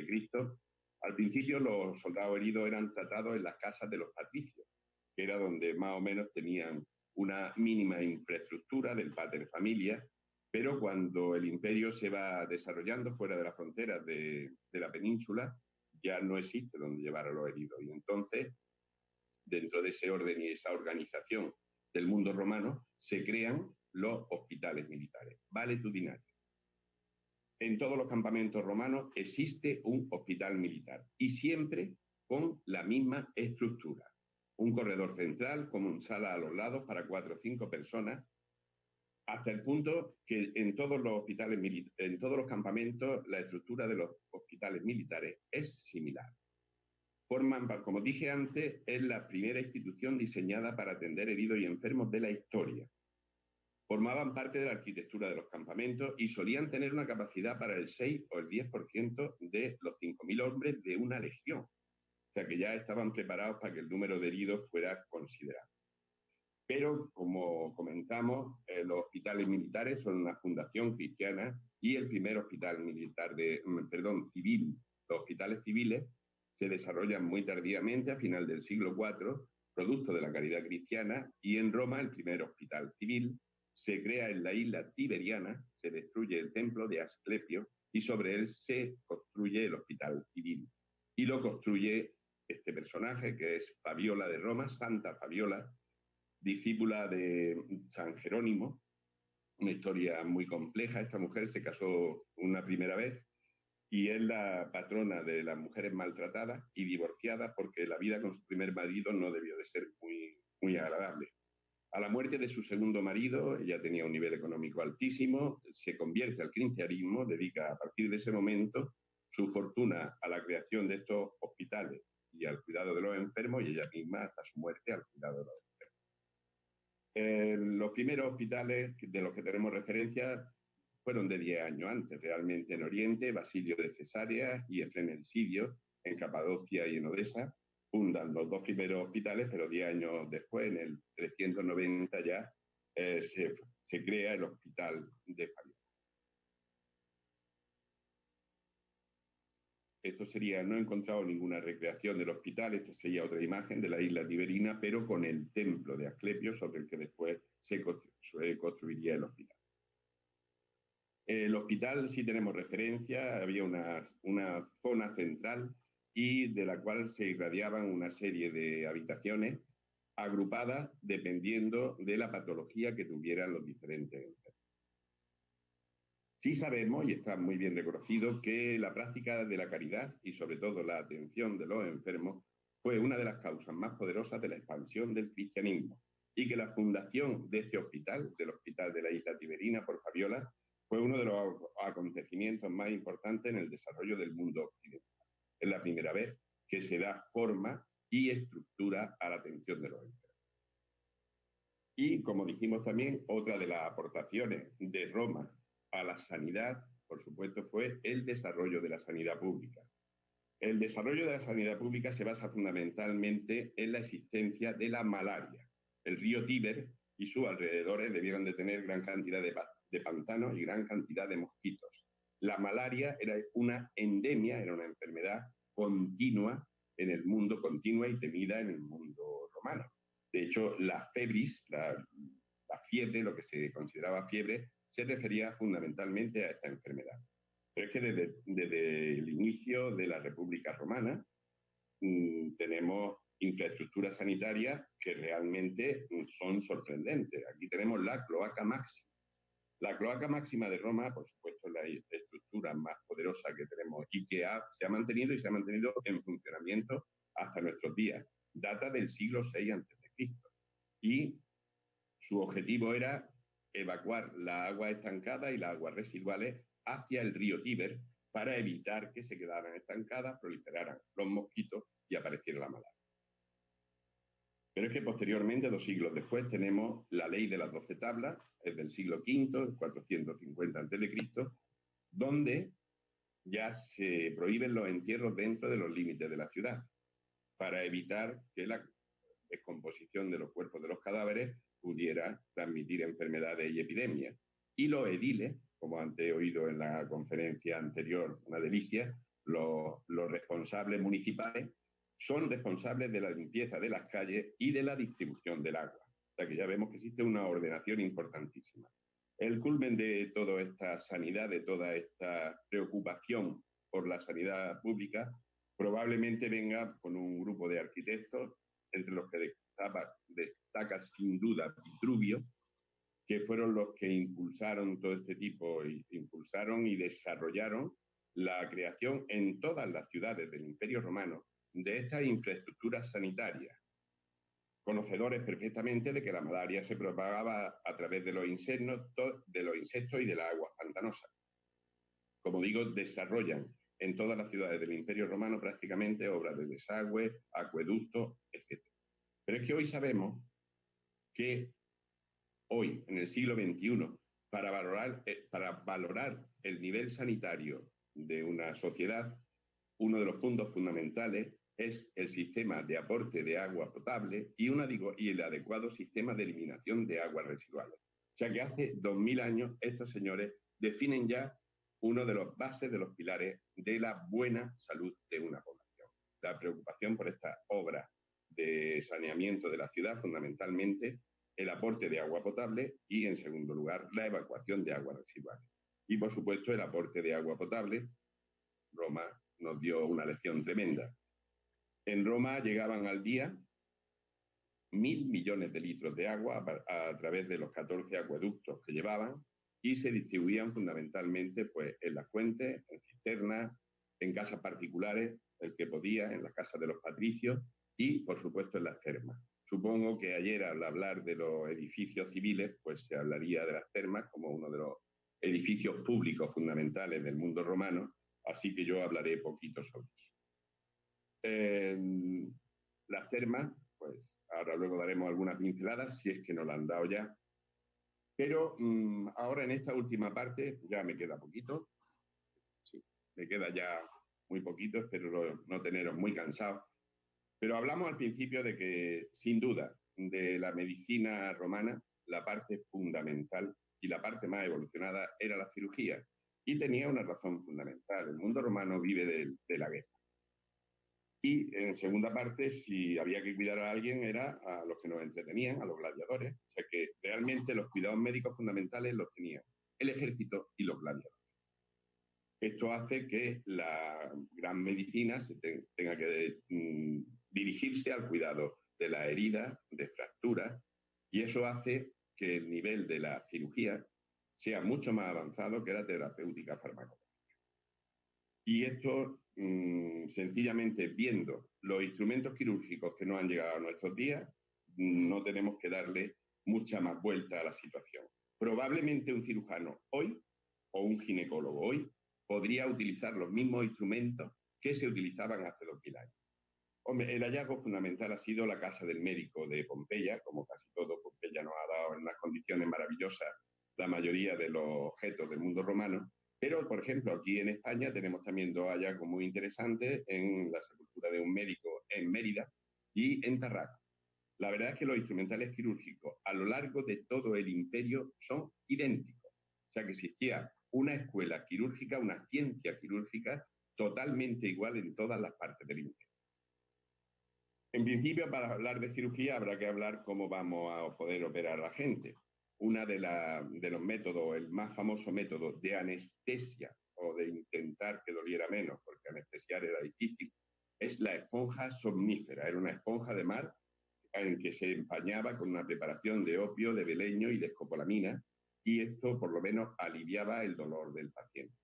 al principio los soldados heridos eran tratados en las casas de los patricios, que era donde más o menos tenían una mínima infraestructura del pater familia, pero cuando el imperio se va desarrollando fuera de las fronteras de la península, ya no existe donde llevar a los heridos. Y entonces, dentro de ese orden y esa organización del mundo romano, se crean los hospitales militares, valetudinarios. En todos los campamentos romanos existe un hospital militar y siempre con la misma estructura. Un corredor central con sala a los lados para 4 o 5 personas, hasta el punto que en todos los hospitales en todos los campamentos la estructura de los hospitales militares es similar. Forman, como dije antes, es la primera institución diseñada para atender heridos y enfermos de la historia. Formaban parte de la arquitectura de los campamentos y solían tener una capacidad para el 6 o el 10% de los 5.000 hombres de una legión. O sea que ya estaban preparados para que el número de heridos fuera considerable. Pero, como comentamos, los hospitales militares son una fundación cristiana y el primer hospital civil. Los hospitales civiles se desarrollan muy tardíamente, a final del siglo IV, producto de la caridad cristiana, y en Roma el primer hospital civil se crea en la isla Tiberiana, se destruye el templo de Asclepio y sobre él se construye el hospital civil. Y lo construye este personaje que es Fabiola de Roma, Santa Fabiola, discípula de San Jerónimo, una historia muy compleja. Esta mujer se casó una primera vez y es la patrona de las mujeres maltratadas y divorciadas porque la vida con su primer marido no debió de ser muy agradable. A la muerte de su segundo marido, ella tenía un nivel económico altísimo, se convierte al cristianismo, dedica a partir de ese momento su fortuna a la creación de estos hospitales y al cuidado de los enfermos, y ella misma hasta su muerte al cuidado de los enfermos. Los primeros hospitales de los que tenemos referencia fueron de 10 años antes, realmente en Oriente, Basilio de Cesarea y Efrén el Sirio, en Capadocia y en Odesa, fundan los 2 primeros hospitales, pero 10 años después, en el 390 ya, se crea el hospital de Fabiola. Esto sería, no he encontrado ninguna recreación del hospital, esto sería otra imagen de la isla Tiberina, pero con el templo de Asclepio sobre el que después se construiría el hospital. El hospital, sí tenemos referencia, había una zona central y de la cual se irradiaban una serie de habitaciones agrupadas dependiendo de la patología que tuvieran los diferentes enfermos. Sí sabemos, y está muy bien reconocido, que la práctica de la caridad y sobre todo la atención de los enfermos fue una de las causas más poderosas de la expansión del cristianismo y que la fundación de este hospital, del Hospital de la Isla Tiberina por Fabiola, fue uno de los acontecimientos más importantes en el desarrollo del mundo occidental. Es la primera vez que se da forma y estructura a la atención de los enfermos. Y, como dijimos también, otra de las aportaciones de Roma a la sanidad, por supuesto, fue el desarrollo de la sanidad pública. El desarrollo de la sanidad pública se basa fundamentalmente en la existencia de la malaria. El río Tíber y sus alrededores debieron de tener gran cantidad de pantanos y gran cantidad de mosquitos. La malaria era una endemia, era una enfermedad continua en el mundo, continua y temida en el mundo romano. De hecho, la febris, la fiebre, lo que se consideraba fiebre, se refería fundamentalmente a esta enfermedad. Pero es que desde el inicio de la República Romana tenemos infraestructuras sanitarias que realmente son sorprendentes. Aquí tenemos la cloaca máxima. La cloaca máxima de Roma, por supuesto, es la estructura más poderosa que tenemos y que se ha mantenido y se ha mantenido en funcionamiento hasta nuestros días. Data del siglo VI a.C. Y su objetivo era evacuar la agua estancada y las aguas residuales hacia el río Tíber para evitar que se quedaran estancadas, proliferaran los mosquitos y apareciera la malaria. Pero es que posteriormente, 2 siglos después, tenemos la ley de las 12 tablas, es del siglo V, 450 a.C., donde ya se prohíben los entierros dentro de los límites de la ciudad, para evitar que la descomposición de los cuerpos de los cadáveres pudiera transmitir enfermedades y epidemias. Y los ediles, como antes he oído en la conferencia anterior, una delicia, los responsables municipales son responsables de la limpieza de las calles y de la distribución del agua. O sea que ya vemos que existe una ordenación importantísima. El culmen de toda esta sanidad, de toda esta preocupación por la sanidad pública, probablemente venga con un grupo de arquitectos, entre los que destaca sin duda Vitruvio, que fueron los que impulsaron todo este tipo, impulsaron y desarrollaron la creación en todas las ciudades del Imperio Romano de estas infraestructuras sanitarias, conocedores perfectamente de que la malaria se propagaba a través de los insectos y de las aguas pantanosas. Como digo, desarrollan en todas las ciudades del Imperio Romano prácticamente obras de desagüe, acueductos, etc. Pero es que hoy sabemos que hoy, en el siglo XXI, para valorar el nivel sanitario de una sociedad, uno de los puntos fundamentales es el sistema de aporte de agua potable y el adecuado sistema de eliminación de aguas residuales. O sea que hace 2000 años estos señores definen ya uno de los bases, de los pilares de la buena salud de una población. La preocupación por esta obra de saneamiento de la ciudad, fundamentalmente el aporte de agua potable y, en segundo lugar, la evacuación de aguas residuales. Y, por supuesto, el aporte de agua potable. Roma nos dio una lección tremenda. En Roma llegaban al día 1.000 millones de litros de agua a través de los 14 acueductos que llevaban y se distribuían fundamentalmente pues, en las fuentes, en cisternas, en casas particulares, el que podía, en las casas de los patricios y, por supuesto, en las termas. Supongo que ayer, al hablar de los edificios civiles, pues se hablaría de las termas como uno de los edificios públicos fundamentales del mundo romano, así que yo hablaré poquito sobre eso. Las termas, pues ahora luego daremos algunas pinceladas, si es que nos la han dado ya. Pero ahora en esta última parte, ya me queda poquito, sí, me queda ya muy poquito, espero no teneros muy cansados. Pero hablamos al principio de que, sin duda, de la medicina romana, la parte fundamental y la parte más evolucionada era la cirugía. Y tenía una razón fundamental. El mundo romano vive de la guerra. Y en segunda parte, si había que cuidar a alguien, era a los que nos entretenían, a los gladiadores. O sea que realmente los cuidados médicos fundamentales los tenían el ejército y los gladiadores. Esto hace que la gran medicina tenga que dirigirse al cuidado de la herida, de fracturas, y eso hace que el nivel de la cirugía sea mucho más avanzado que la terapéutica farmacológica. Y esto, sencillamente, viendo los instrumentos quirúrgicos que nos han llegado a nuestros días, no tenemos que darle mucha más vuelta a la situación. Probablemente un cirujano hoy, o un ginecólogo hoy, podría utilizar los mismos instrumentos que se utilizaban hace 2000 años. Hombre, el hallazgo fundamental ha sido la casa del médico de Pompeya, como casi todo. Pompeya nos ha dado en unas condiciones maravillosas la mayoría de los objetos del mundo romano, pero, por ejemplo, aquí en España tenemos también dos hallazgos muy interesantes en la sepultura de un médico en Mérida y en Tarraco. La verdad es que los instrumentales quirúrgicos a lo largo de todo el imperio son idénticos. O sea que existía una escuela quirúrgica, una ciencia quirúrgica totalmente igual en todas las partes del imperio. En principio, para hablar de cirugía habrá que hablar cómo vamos a poder operar a la gente. Una de los métodos, el más famoso método de anestesia o de intentar que doliera menos, porque anestesiar era difícil, es la esponja somnífera. Era una esponja de mar en que se empañaba con una preparación de opio, de beleño y de escopolamina, y esto por lo menos aliviaba el dolor del paciente.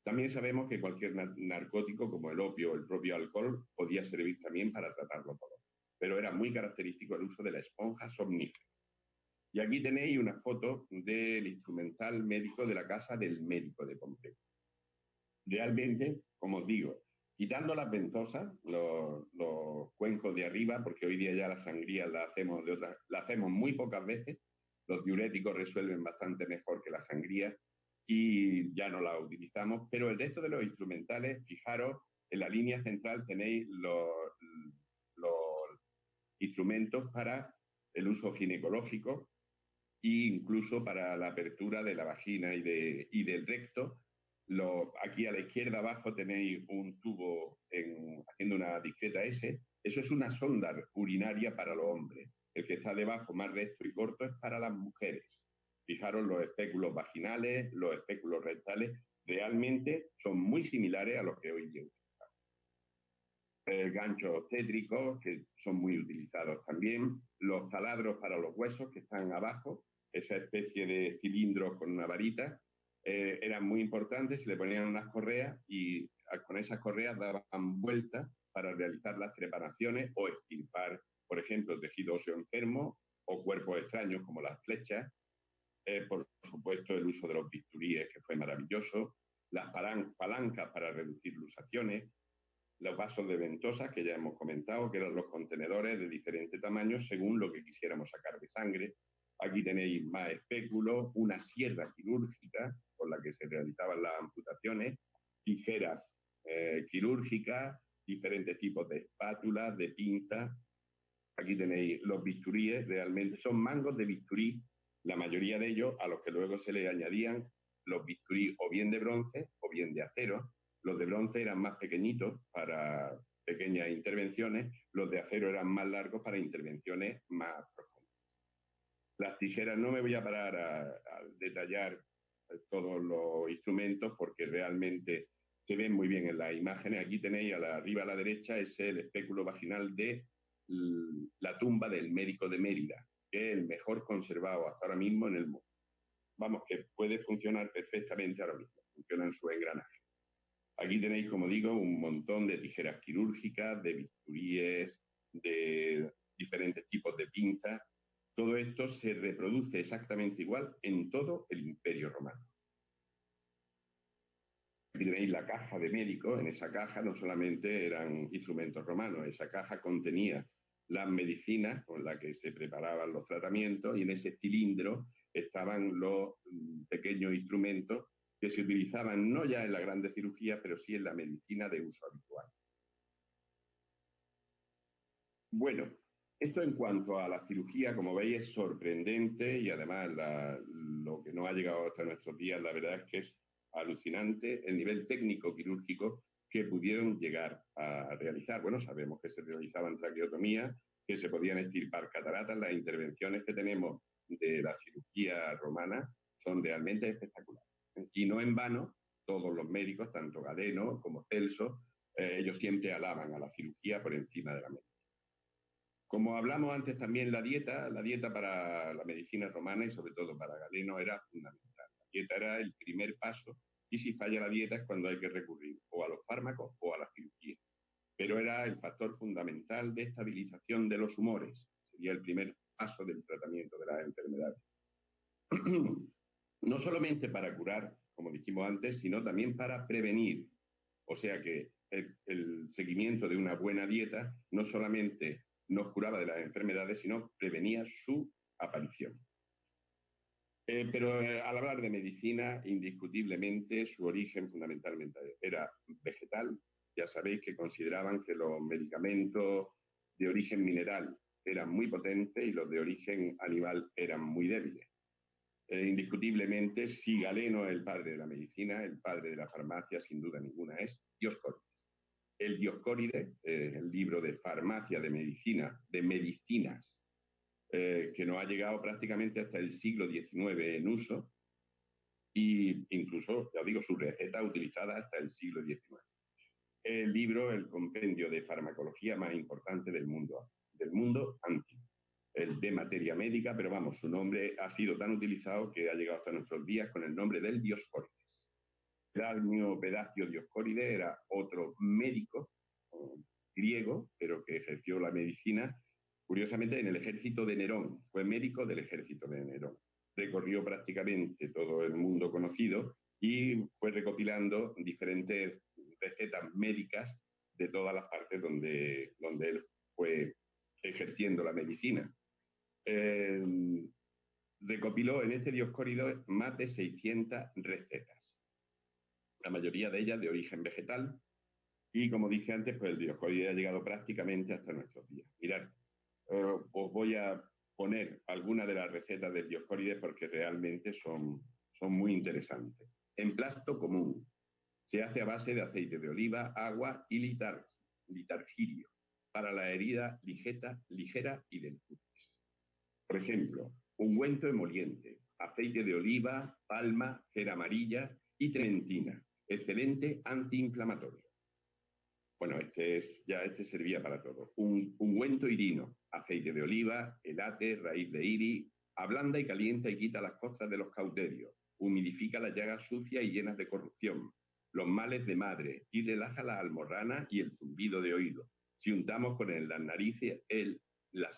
También sabemos que cualquier narcótico como el opio o el propio alcohol podía servir también para tratar los dolores, pero era muy característico el uso de la esponja somnífera. Y aquí tenéis una foto del instrumental médico de la casa del médico de Pompeya. Realmente, como os digo, quitando las ventosas, los cuencos de arriba, porque hoy día ya la sangría la hacemos muy pocas veces, los diuréticos resuelven bastante mejor que la sangría y ya no la utilizamos, pero el resto de los instrumentales, fijaros, en la línea central tenéis los instrumentos para el uso ginecológico e incluso para la apertura de la vagina y del recto. Aquí a la izquierda abajo tenéis un tubo haciendo una discreta S. Eso es una sonda urinaria para los hombres. El que está debajo, más recto y corto, es para las mujeres. Fijaros, los espéculos vaginales, los espéculos rectales, realmente son muy similares a los que hoy utilizamos. Ganchos obstétricos, que son muy utilizados también. Los taladros para los huesos, que están abajo, esa especie de cilindros con una varita, eran muy importantes, se le ponían unas correas y con esas correas daban vueltas para realizar las trepanaciones o extirpar, por ejemplo, tejido óseo enfermo o cuerpos extraños como las flechas. Por supuesto, el uso de los bisturíes, que fue maravilloso, las palancas para reducir luxaciones, los vasos de ventosa, que ya hemos comentado, que eran los contenedores de diferentes tamaños según lo que quisiéramos sacar de sangre. Aquí tenéis más espéculos, una sierra quirúrgica con la que se realizaban las amputaciones, tijeras quirúrgicas, diferentes tipos de espátulas, de pinzas. Aquí tenéis los bisturíes, realmente son mangos de bisturí, la mayoría de ellos, a los que luego se le añadían los bisturí o bien de bronce o bien de acero. Los de bronce eran más pequeñitos para pequeñas intervenciones, los de acero eran más largos para intervenciones más profundas. Las tijeras, no me voy a parar a detallar todos los instrumentos porque realmente se ven muy bien en las imágenes. Aquí tenéis arriba a la derecha es el espéculo vaginal de la tumba del médico de Mérida, que es el mejor conservado hasta ahora mismo en el mundo. Vamos, que puede funcionar perfectamente ahora mismo, funciona en su engranaje. Aquí tenéis, como digo, un montón de tijeras quirúrgicas, de bisturíes, de diferentes tipos de pinzas. Todo esto se reproduce exactamente igual en todo el Imperio Romano. Aquí tenéis la caja de médico. En esa caja no solamente eran instrumentos romanos, esa caja contenía las medicinas con las que se preparaban los tratamientos y en ese cilindro estaban los pequeños instrumentos que se utilizaban no ya en la grande cirugía, pero sí en la medicina de uso habitual. Bueno, esto en cuanto a la cirugía, como veis, es sorprendente y además lo que nos ha llegado hasta nuestros días, la verdad es que es alucinante el nivel técnico quirúrgico que pudieron llegar a realizar. Bueno, sabemos que se realizaban traqueotomías, que se podían extirpar cataratas. Las intervenciones que tenemos de la cirugía romana son realmente espectaculares. Y no en vano, todos los médicos, tanto Galeno como Celso, ellos siempre alaban a la cirugía por encima de la medicina. Como hablamos antes también, la dieta para la medicina romana y sobre todo para Galeno era fundamental. La dieta era el primer paso y si falla la dieta es cuando hay que recurrir o a los fármacos o a la cirugía. Pero era el factor fundamental de estabilización de los humores. Sería el primer paso del tratamiento de las enfermedades. No solamente para curar, como dijimos antes, sino también para prevenir. O sea que el seguimiento de una buena dieta no solamente nos curaba de las enfermedades, sino prevenía su aparición. Pero al hablar de medicina, indiscutiblemente su origen fundamentalmente era vegetal. Ya sabéis que consideraban que los medicamentos de origen mineral eran muy potentes y los de origen animal eran muy débiles. Indiscutiblemente, si Galeno es el padre de la medicina, el padre de la farmacia, sin duda ninguna, es Dioscórides. El Dioscórides, el libro de farmacia, de medicina, de medicinas, que nos ha llegado prácticamente hasta el siglo XIX en uso, y incluso, ya digo, su receta utilizada hasta el siglo XIX. El libro, el compendio de farmacología más importante del mundo antiguo, el de materia médica, pero vamos, su nombre ha sido tan utilizado que ha llegado hasta nuestros días con el nombre del Dioscórides. Pladmio Pedacio Dioscórides era otro médico griego, pero que ejerció la medicina, curiosamente, en el ejército de Nerón. Fue médico del ejército de Nerón. Recorrió prácticamente todo el mundo conocido y fue recopilando diferentes recetas médicas de todas las partes donde él fue ejerciendo la medicina. Recopiló en este Dioscórides más de 600 recetas, la mayoría de ellas de origen vegetal, y como dije antes, pues el Dioscórides ha llegado prácticamente hasta nuestros días. Mirad, os voy a poner algunas de las recetas del Dioscórides porque realmente son muy interesantes. Emplasto común. Se hace a base de aceite de oliva, agua y litargirio para la herida ligera y del cutis. Por ejemplo, ungüento emoliente, aceite de oliva, palma, cera amarilla y trementina. Excelente antiinflamatorio. Bueno, este servía para todo. Ungüento irino, aceite de oliva, elate, raíz de iri, ablanda y calienta y quita las costras de los cauterios, humidifica las llagas sucias y llenas de corrupción, los males de madre y relaja la almorrana y el zumbido de oído. Si untamos con él las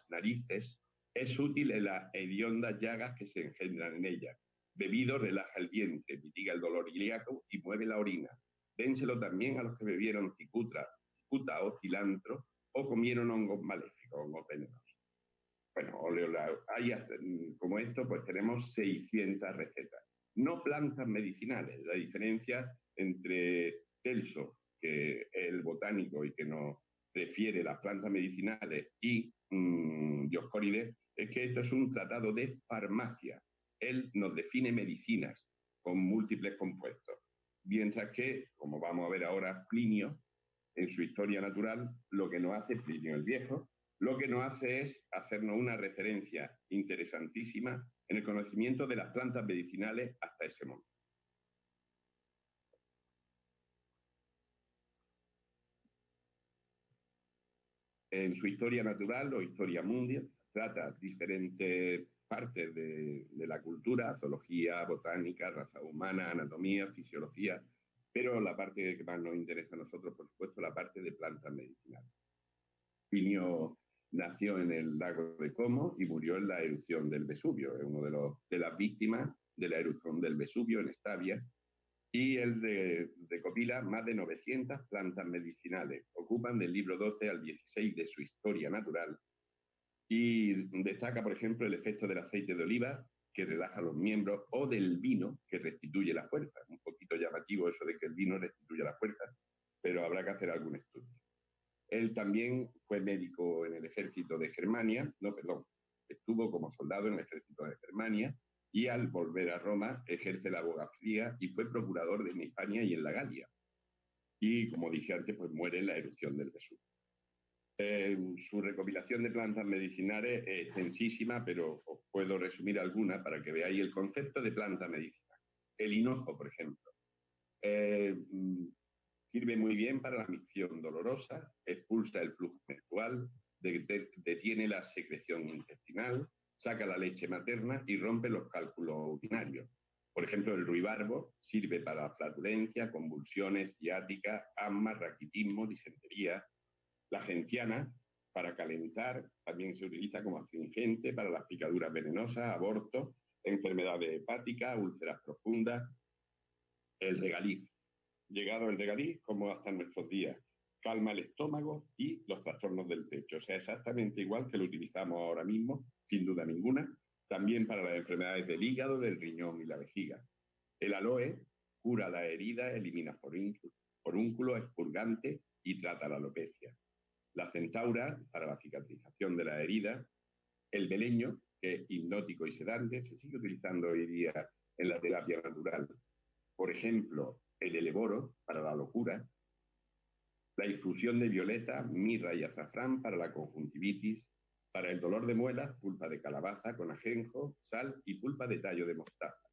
narices, es útil en las hediondas llagas que se engendran en ellas. Bebido relaja el vientre, mitiga el dolor ilíaco y mueve la orina. Dénselo también a los que bebieron cicuta o cilantro o comieron hongos maléficos, hongos venenosos. Bueno, como esto, pues tenemos 600 recetas. No plantas medicinales. La diferencia entre Celso, que es el botánico y que nos refiere las plantas medicinales, y Dioscórides, es que esto es un tratado de farmacia. Él nos define medicinas con múltiples compuestos. Mientras que, como vamos a ver ahora, Plinio, en su Historia Natural, lo que nos hace Plinio el Viejo, lo que nos hace es hacernos una referencia interesantísima en el conocimiento de las plantas medicinales hasta ese momento. En su Historia Natural o Historia Mundial, trata diferentes partes de la cultura, zoología, botánica, raza humana, anatomía, fisiología, pero la parte que más nos interesa a nosotros, por supuesto, la parte de plantas medicinales. Plinio nació en el lago de Como y murió en la erupción del Vesubio, es uno de las víctimas de la erupción del Vesubio en Estavia, y él recopila más de 900 plantas medicinales. Ocupan del libro 12 al 16 de su Historia Natural, y destaca, por ejemplo, el efecto del aceite de oliva, que relaja los miembros, o del vino, que restituye la fuerza. Un poquito llamativo eso de que el vino restituye la fuerza, pero habrá que hacer algún estudio. Él también fue médico en el ejército de Germania, estuvo como soldado en el ejército de Germania, y al volver a Roma ejerce la abogacía y fue procurador en Hispania y en la Galia. Y, como dije antes, pues muere en la erupción del Vesubio. Su recopilación de plantas medicinales es extensísima, pero os puedo resumir algunas para que veáis el concepto de planta medicinal. El hinojo, por ejemplo, sirve muy bien para la micción dolorosa, expulsa el flujo menstrual, detiene la secreción intestinal, saca la leche materna y rompe los cálculos urinarios. Por ejemplo, el ruibarbo sirve para flatulencia, convulsiones, ciática, asma, raquitismo, disentería. La genciana, para calentar, también se utiliza como astringente para las picaduras venenosas, abortos, enfermedades hepáticas, úlceras profundas. El regaliz, llegado el regaliz como hasta nuestros días, calma el estómago y los trastornos del pecho. O sea, exactamente igual que lo utilizamos ahora mismo, sin duda ninguna, también para las enfermedades del hígado, del riñón y la vejiga. El aloe cura la herida, elimina forúnculos, es purgante y trata la alopecia. La centaura, para la cicatrización de la herida. El beleño, que es hipnótico y sedante, se sigue utilizando hoy día en la terapia natural. Por ejemplo, el eleboro, para la locura. La infusión de violeta, mirra y azafrán para la conjuntivitis, Para el dolor de muelas, pulpa de calabaza con ajenjo, sal y pulpa de tallo de mostaza.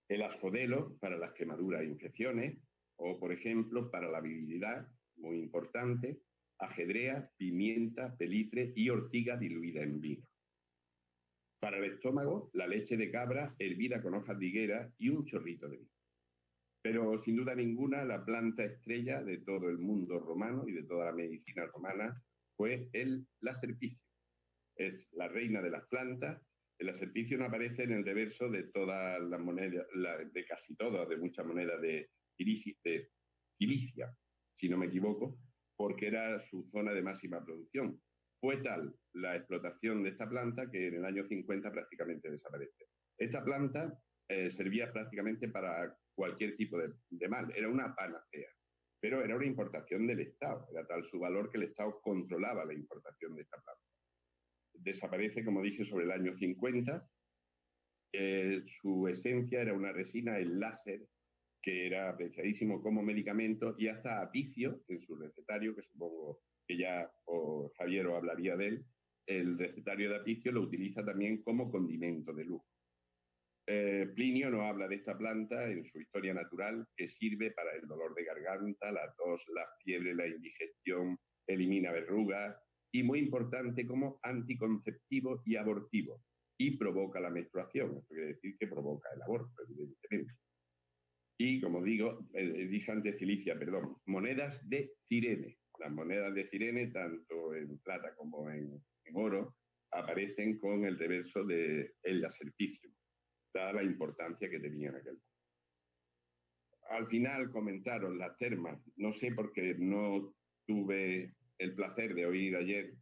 El asfodelo para las quemaduras e infecciones, o por ejemplo para la virilidad, muy importante, ajedrea, pimienta, pelitre y ortiga diluida en vino. Para el estómago, la leche de cabra hervida con hojas de higuera y un chorrito de vino. Pero sin duda ninguna, la planta estrella de todo el mundo romano y de toda la medicina romana fue el laserpicio. Es la reina de las plantas. El laserpicio no aparece en el reverso de todas las monedas, de casi todas, de muchas monedas de Cilicia, si no me equivoco, porque era su zona de máxima producción. Fue tal la explotación de esta planta que en el año 50 prácticamente desaparece. Esta planta servía prácticamente para cualquier tipo de mal, era una panacea, pero era una importación del Estado, era tal su valor que el Estado controlaba la importación de esta planta. Desaparece, como dije, sobre el año 50. Su esencia era una resina, el láser, que era apreciadísimo como medicamento, y hasta Apicio, en su recetario, que supongo que ya Javier os hablaría de él, el recetario de Apicio lo utiliza también como condimento de lujo. Plinio nos habla de esta planta en su Historia Natural, que sirve para el dolor de garganta, la tos, la fiebre, la indigestión, elimina verrugas, y muy importante como anticonceptivo y abortivo, y provoca la menstruación. Esto quiere decir que provoca el aborto, evidentemente. Y, como digo, dije antes Cilicia, perdón, monedas de Cirene. Las monedas de Cirene, tanto en plata como en oro, aparecen con el reverso del laserpicio, dada la importancia que tenían aquel. Al final comentaron las termas, no sé por qué no tuve el placer de oír ayer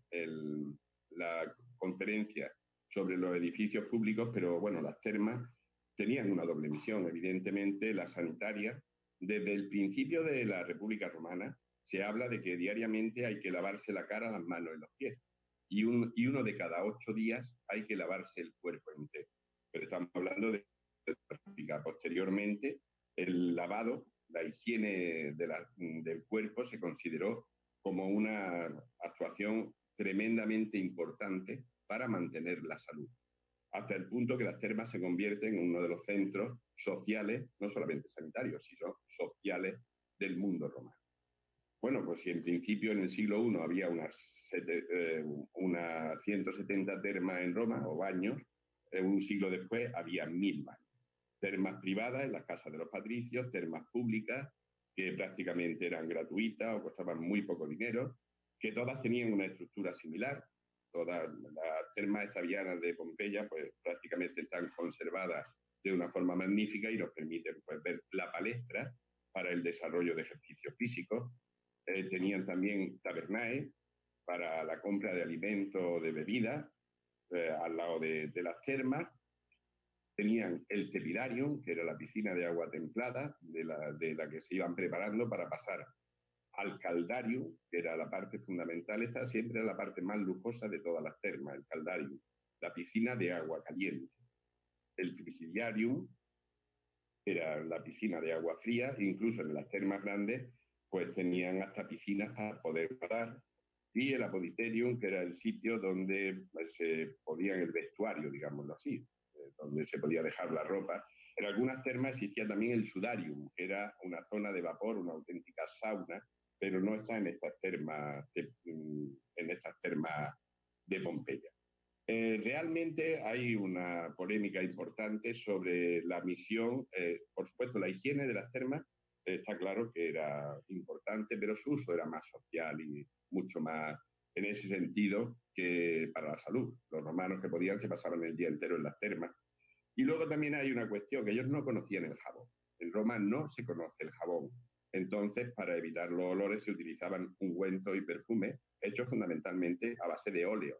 la conferencia sobre los edificios públicos, pero bueno, las termas tenían una doble misión. Evidentemente, la sanitaria, desde el principio de la República Romana, se habla de que diariamente hay que lavarse la cara, las manos y los pies. Y uno de cada 8 días hay que lavarse el cuerpo entero. Pero estamos hablando de la República. Posteriormente, el lavado, la higiene del cuerpo se consideró como una actuación tremendamente importante para mantener la salud, hasta el punto que las termas se convierten en uno de los centros sociales, no solamente sanitarios, sino sociales del mundo romano. Bueno, pues si en principio en el siglo I había unas 170 termas en Roma, o baños, un siglo después había 1000 baños. Termas privadas en las casas de los patricios, termas públicas que prácticamente eran gratuitas o costaban muy poco dinero, que todas tenían una estructura similar. Todas las termas estavianas de Pompeya pues prácticamente están conservadas de una forma magnífica y nos permiten pues, ver la palestra para el desarrollo de ejercicios físicos. Tenían también tabernae para la compra de alimentos o de bebidas al lado de las termas. Tenían el tepidarium, que era la piscina de agua templada, de la que se iban preparando para pasar al caldarium, que era la parte fundamental. Esta siempre era la parte más lujosa de todas las termas, el caldarium, la piscina de agua caliente. El frigidarium era la piscina de agua fría, incluso en las termas grandes, pues tenían hasta piscinas para poder nadar. Y el apoditerium, que era el sitio donde se podían el vestuario, digámoslo así, donde se podía dejar la ropa. En algunas termas existía también el sudarium, que era una zona de vapor, una auténtica sauna, pero no está en estas termas de Pompeya. Realmente hay una polémica importante sobre la misión. Por supuesto, la higiene de las termas está claro que era importante, pero su uso era más social y mucho más en ese sentido que para la salud. Los romanos que podían se pasaban el día entero en las termas. Y luego también hay una cuestión, que ellos no conocían el jabón. En Roma no se conoce el jabón. Entonces, para evitar los olores se utilizaban ungüentos y perfumes hechos fundamentalmente a base de óleos.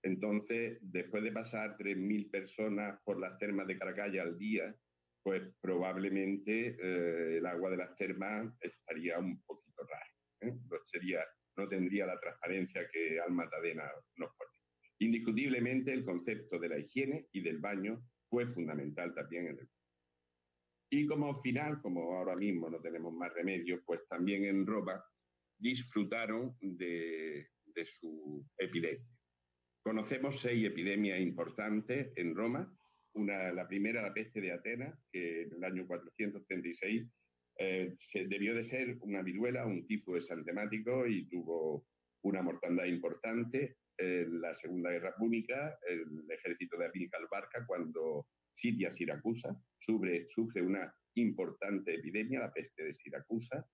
Entonces, después de pasar 3000 personas por las termas de Caracalla al día, pues probablemente el agua de las termas estaría un poquito rara. No tendría la transparencia que Alma Tadema nos pone. Indiscutiblemente, el concepto de la higiene y del baño fue fundamental también en el. Y como final, como ahora mismo no tenemos más remedio, pues también en Roma disfrutaron de de su epidemia. Conocemos 6 epidemias importantes en Roma. La primera, la peste de Atenas, que en el año 436 debió de ser una viruela, un tifo exantemático, y tuvo una mortandad importante. En la Segunda Guerra Púnica, el ejército de Amílcar Barca, cuando sitia Siracusa, sufre una importante epidemia, la peste de Siracusa.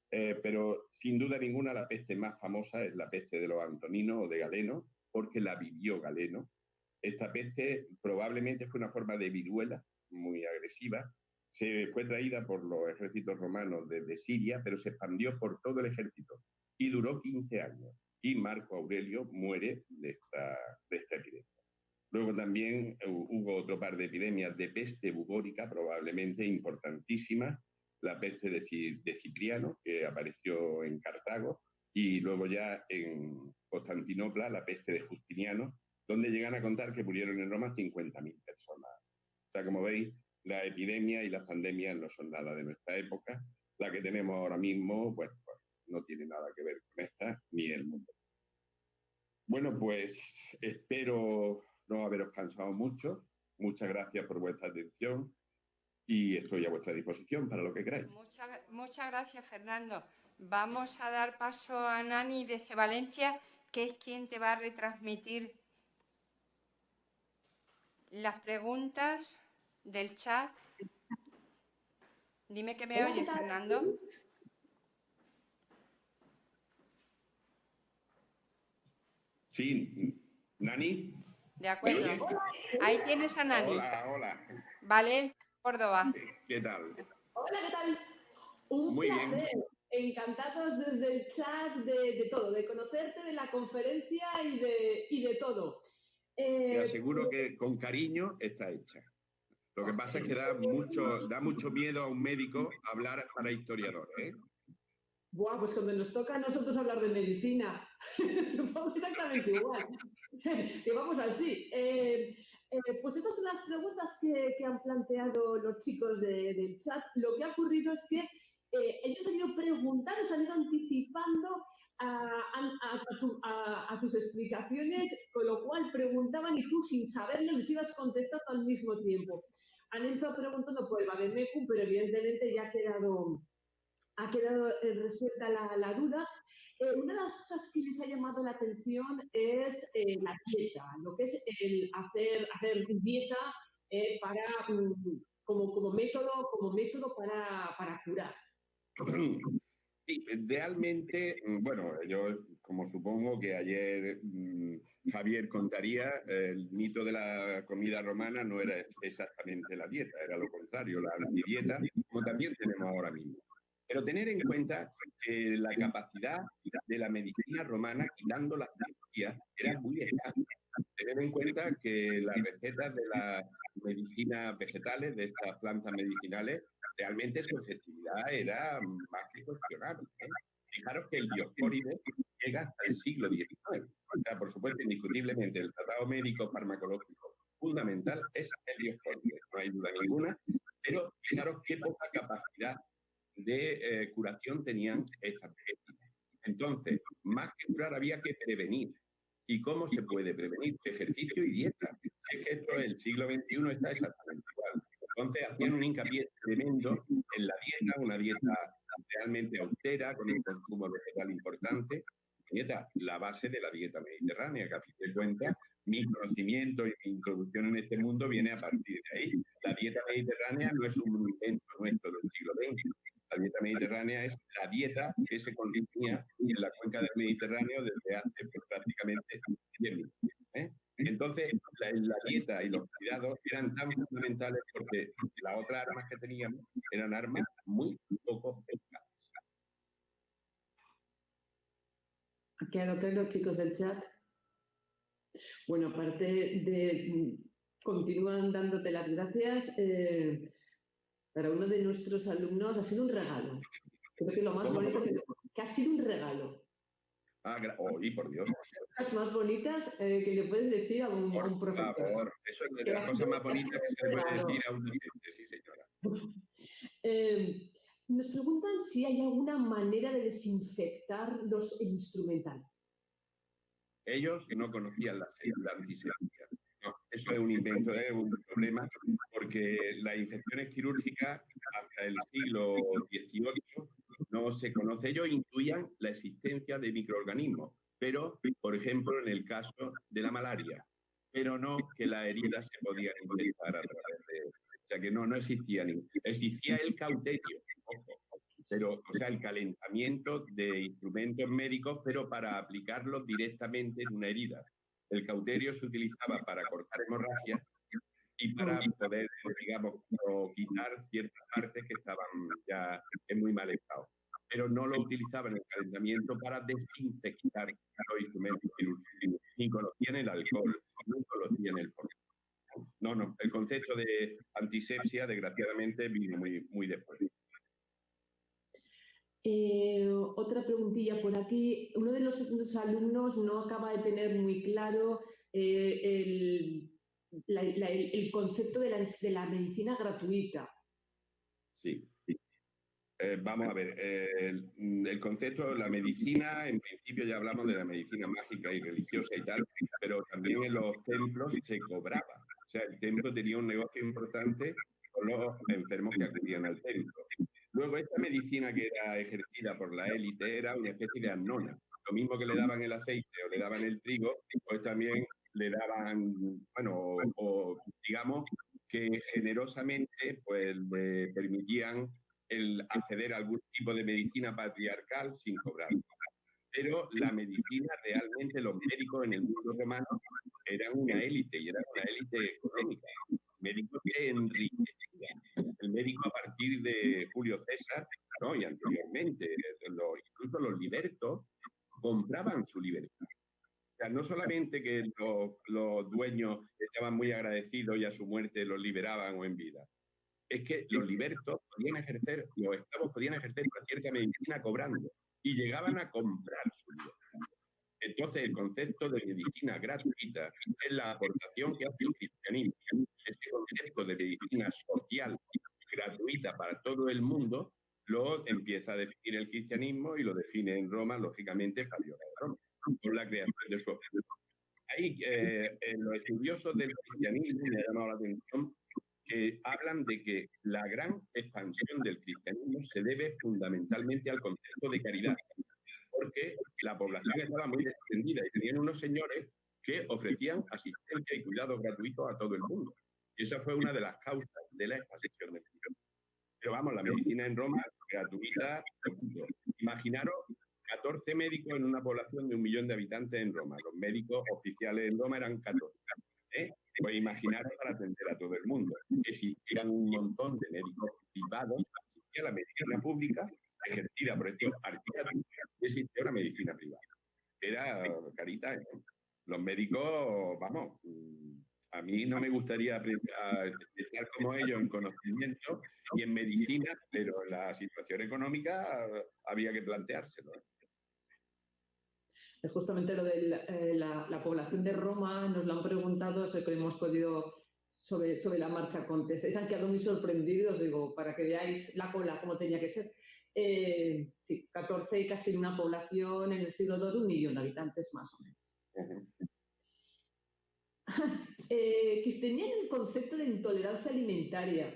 Pero sin duda ninguna la peste más famosa es la peste de los Antoninos o de Galeno, porque la vivió Galeno. Esta peste probablemente fue una forma de viruela muy agresiva. Se fue traída por los ejércitos romanos desde Siria, pero se expandió por todo el ejército y duró 15 años. Y Marco Aurelio muere de esta epidemia. Luego también hubo otro par de epidemias de peste bubónica, probablemente importantísimas, la peste de Cipriano, que apareció en Cartago, y luego ya en Constantinopla, la peste de Justiniano, donde llegan a contar que murieron en Roma 50.000 personas. O sea, como veis, la epidemia y las pandemias no son nada de nuestra época. La que tenemos ahora mismo, pues no tiene nada que ver con esta ni el mundo. Bueno, pues espero no haberos cansado mucho. Muchas gracias por vuestra atención y estoy a vuestra disposición para lo que queráis. Muchas gracias, Fernando. Vamos a dar paso a Nani desde Valencia, que es quien te va a retransmitir las preguntas del chat. Dime que me oyes, Fernando. Sí, Nani. De acuerdo. Ahí tienes a Nani. Hola. Valencia, Córdoba. ¿Qué tal? Hola, ¿qué tal? Un Muy placer. bien. Encantados desde el chat de todo, de conocerte, de la conferencia y de todo. Te aseguro que con cariño está hecha. Lo que pasa es que da mucho miedo a un médico hablar para historiadores, ¿eh? Buah, pues cuando nos toca a nosotros hablar de medicina, supongo exactamente igual. Que vamos así. Pues estas son las preguntas que han planteado los chicos del chat. Lo que ha ocurrido es que ellos han ido preguntando, se han ido anticipando a tus explicaciones, con lo cual preguntaban y tú, sin saberlo, les ibas contestando al mismo tiempo. Han estado preguntando por el Vademécum, pero evidentemente ya ha quedado resuelta la duda. Una de las cosas que les ha llamado la atención es la dieta, lo que es el hacer dieta como método para curar. Sí, realmente, bueno, yo como supongo que ayer Javier contaría, el mito de la comida romana no era exactamente la dieta, era lo contrario, la antidieta, como también tenemos ahora mismo. Pero tener en cuenta que la capacidad de la medicina romana, quitando las cirugías, era muy escasa. Tener en cuenta que las recetas de las medicinas vegetales, de estas plantas medicinales, realmente su efectividad era más que cuestionable, ¿eh? Fijaros que el Dioscórides llega hasta el siglo XIX. O sea, por supuesto, indiscutiblemente, el tratado médico farmacológico fundamental es el Dioscórides, no hay duda ninguna, pero fijaros qué poca capacidad de curación tenían estas medicinas. Entonces, más que curar, había que prevenir. ¿Y cómo se puede prevenir? Ejercicio y dieta. Si es que esto el siglo XXI está exactamente igual. Entonces hacían un hincapié tremendo en la dieta, una dieta realmente austera, con un consumo vegetal importante. Dieta, la base de la dieta mediterránea, que a fin de cuentas, mi conocimiento y mi introducción en este mundo viene a partir de ahí. La dieta mediterránea no es un invento nuestro del siglo XX. La dieta mediterránea es la dieta que se consumía en la cuenca del Mediterráneo desde hace prácticamente 100.000 años, ¿eh? Entonces, la dieta y los cuidados eran tan fundamentales porque las otras armas que teníamos eran armas muy poco eficaces. ¿Qué anotan los chicos del chat? Bueno, aparte de continúan dándote las gracias, para uno de nuestros alumnos ha sido un regalo. Creo que lo más bonito que ha sido un regalo. ¡Ay, por Dios! Las más bonitas que le pueden decir a un profesor. Por favor, eso es de las cosas más bonitas que se le puede decir a un docente, sí, señora. Nos preguntan si hay alguna manera de desinfectar los instrumentales. Ellos no conocían la antisepsia. No, eso es un invento, es un problema, porque las infecciones quirúrgicas hasta el siglo XVIII no se conoce. Ellos intuían la existencia de microorganismos, pero, por ejemplo, en el caso de la malaria, pero no que las heridas se podían infectar a través de... O sea, que no existía ni... Existía el cauterio, ojo, pero, o sea, el calentamiento de instrumentos médicos, pero para aplicarlos directamente en una herida. El cauterio se utilizaba para cortar hemorragias y para poder, digamos, quitar ciertas partes que estaban ya en muy mal estado. Pero no lo utilizaban en el calentamiento para desinfectar los instrumentos quirúrgicos, ni conocían el alcohol, ni conocían el formaldehido. No, el concepto de antisepsia, desgraciadamente, vino muy después. Otra preguntilla por aquí. Uno de los alumnos no acaba de tener muy claro el concepto de la medicina gratuita. Sí. Vamos a ver, el concepto, la medicina, en principio ya hablamos de la medicina mágica y religiosa y tal, pero también en los templos se cobraba. O sea, el templo tenía un negocio importante con los enfermos que acudían al templo. Luego, esta medicina que era ejercida por la élite era una especie de annona. Lo mismo que le daban el aceite o le daban el trigo, pues también le daban, bueno, o digamos que generosamente pues le permitían el acceder a algún tipo de medicina patriarcal sin cobrar. Pero la medicina, realmente los médicos en el mundo romano eran una élite, y eran una élite económica. Médicos que enriquecían. El médico a partir de Julio César, ¿no? Y anteriormente, incluso los libertos compraban su libertad. O sea, no solamente que los dueños estaban muy agradecidos y a su muerte los liberaban o en vida, es que los libertos podían ejercer, los esclavos podían ejercer una cierta medicina cobrando y llegaban a comprar su libertad. Entonces, el concepto de medicina gratuita es la aportación que hace el cristianismo. Este concepto de medicina social gratuita para todo el mundo lo empieza a definir el cristianismo y lo define en Roma, lógicamente, Fabio Roma, con la creación de su... Ahí, los estudiosos del cristianismo me ha llamado la atención que hablan de que la gran expansión del cristianismo se debe fundamentalmente al concepto de caridad, porque la población estaba muy extendida y tenían unos señores que ofrecían asistencia y cuidado gratuito a todo el mundo. Y esa fue una de las causas de la expansión del cristianismo. Pero vamos, la medicina en Roma, gratuita, imaginaros 14 médicos en una población de 1 millón de habitantes en Roma. Los médicos oficiales en Roma eran 14. Pues imaginaros para atender a todo el mundo. Existían un montón de médicos privados, existía la medicina pública ejercida por estos arquitectos y existía una medicina privada. Era carita. Los médicos, vamos, a mí no me gustaría estar como ellos en conocimiento y en medicina, pero en la situación económica había que planteárselo. Justamente lo de la población de Roma, nos lo han preguntado, sé que hemos podido sobre la marcha contestar. Se han quedado muy sorprendidos, digo, para que veáis la cola como tenía que ser. Sí, 14 y casi una población en el siglo II de 1 millón de habitantes más o menos. Que tenían el concepto de intolerancia alimentaria.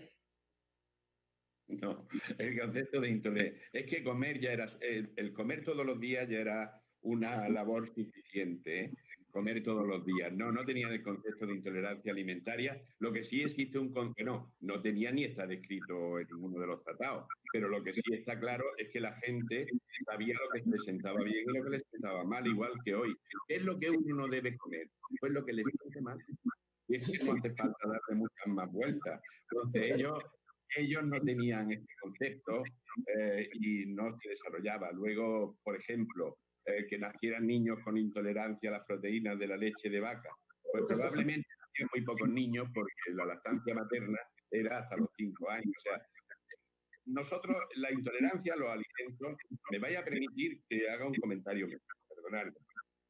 No, el concepto de intolerancia. Es que comer ya era, el comer todos los días ya era una labor suficiente, ¿eh? Comer todos los días. No tenían el concepto de intolerancia alimentaria. Lo que sí existe no tenía ni está descrito en ninguno de los tratados. Pero lo que sí está claro es que la gente sabía lo que se les sentaba bien y lo que les sentaba mal, igual que hoy. ¿Qué es lo que uno no debe comer? Pues lo que les siente mal. Y es que no hace falta darle muchas más vueltas. Entonces ellos no tenían este concepto y no se desarrollaba. Luego, por ejemplo, que nacieran niños con intolerancia a las proteínas de la leche de vaca. Pues probablemente nacían muy pocos niños porque la lactancia materna era hasta los 5 años. O sea, nosotros, la intolerancia a los alimentos, me vaya a permitir que haga un comentario, perdonadme.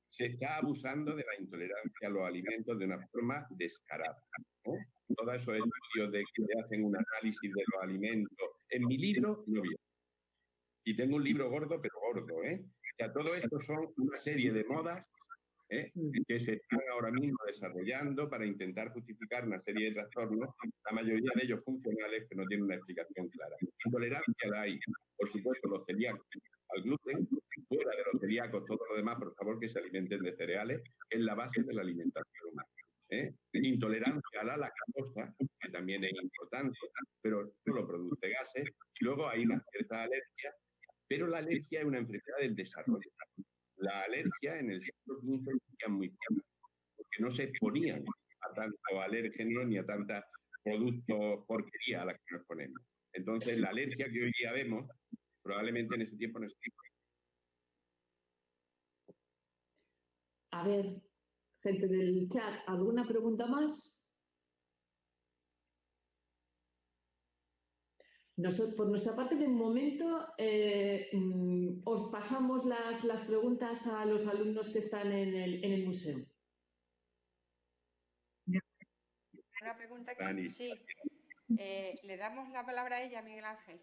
Se está abusando de la intolerancia a los alimentos de una forma descarada, ¿no? Todos esos estudios de que hacen un análisis de los alimentos. En mi libro lo vi. Y tengo un libro gordo, pero gordo, ¿eh? O sea, todo esto son una serie de modas que se están ahora mismo desarrollando para intentar justificar una serie de trastornos, la mayoría de ellos funcionales, que no tienen una explicación clara. Intolerancia la hay, por supuesto, los celíacos al gluten, fuera de los celíacos, todo lo demás, por favor, que se alimenten de cereales, es la base de la alimentación humana. Intolerancia a la lactosa, que también es importante, pero solo produce gases, y luego hay una cierta alergia, pero la alergia es una enfermedad del desarrollo. La alergia en el siglo XV era muy fuerte, porque no se exponían a tantos alérgenos ni a tantos productos porquería a la que nos ponemos. Entonces, la alergia que hoy día vemos, probablemente en ese tiempo no existía. A ver, gente del chat, ¿alguna pregunta más? Nosotros, por nuestra parte, de momento, os pasamos las preguntas a los alumnos que están en el museo. Una pregunta aquí. Dani. Sí. Le damos la palabra a ella, Miguel Ángel.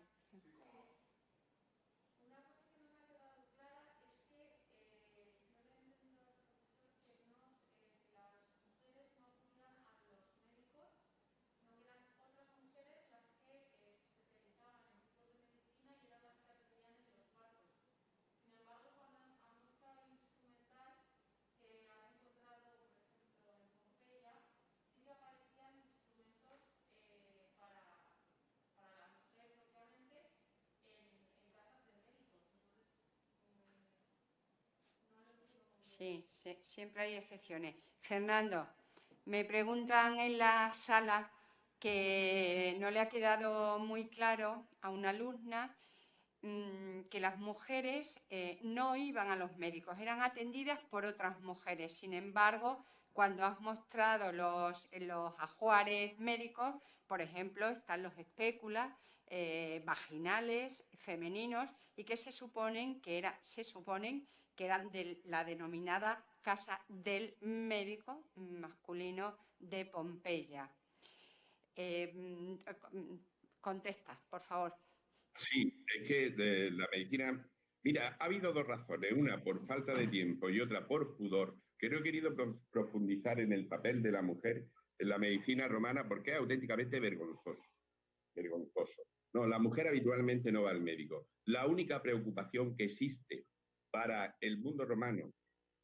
Sí, siempre hay excepciones. Fernando, me preguntan en la sala que no le ha quedado muy claro a una alumna que las mujeres no iban a los médicos, eran atendidas por otras mujeres. Sin embargo, cuando has mostrado los ajuares médicos, por ejemplo, están los espéculas vaginales femeninos y que se suponen que eran de la denominada Casa del Médico masculino de Pompeya. Contesta, por favor. Sí, es que de la medicina... Mira, ha habido dos razones, una por falta de tiempo y otra por pudor, que no he querido profundizar en el papel de la mujer en la medicina romana porque es auténticamente vergonzoso. Vergonzoso. No, la mujer habitualmente no va al médico. La única preocupación que existe para el mundo romano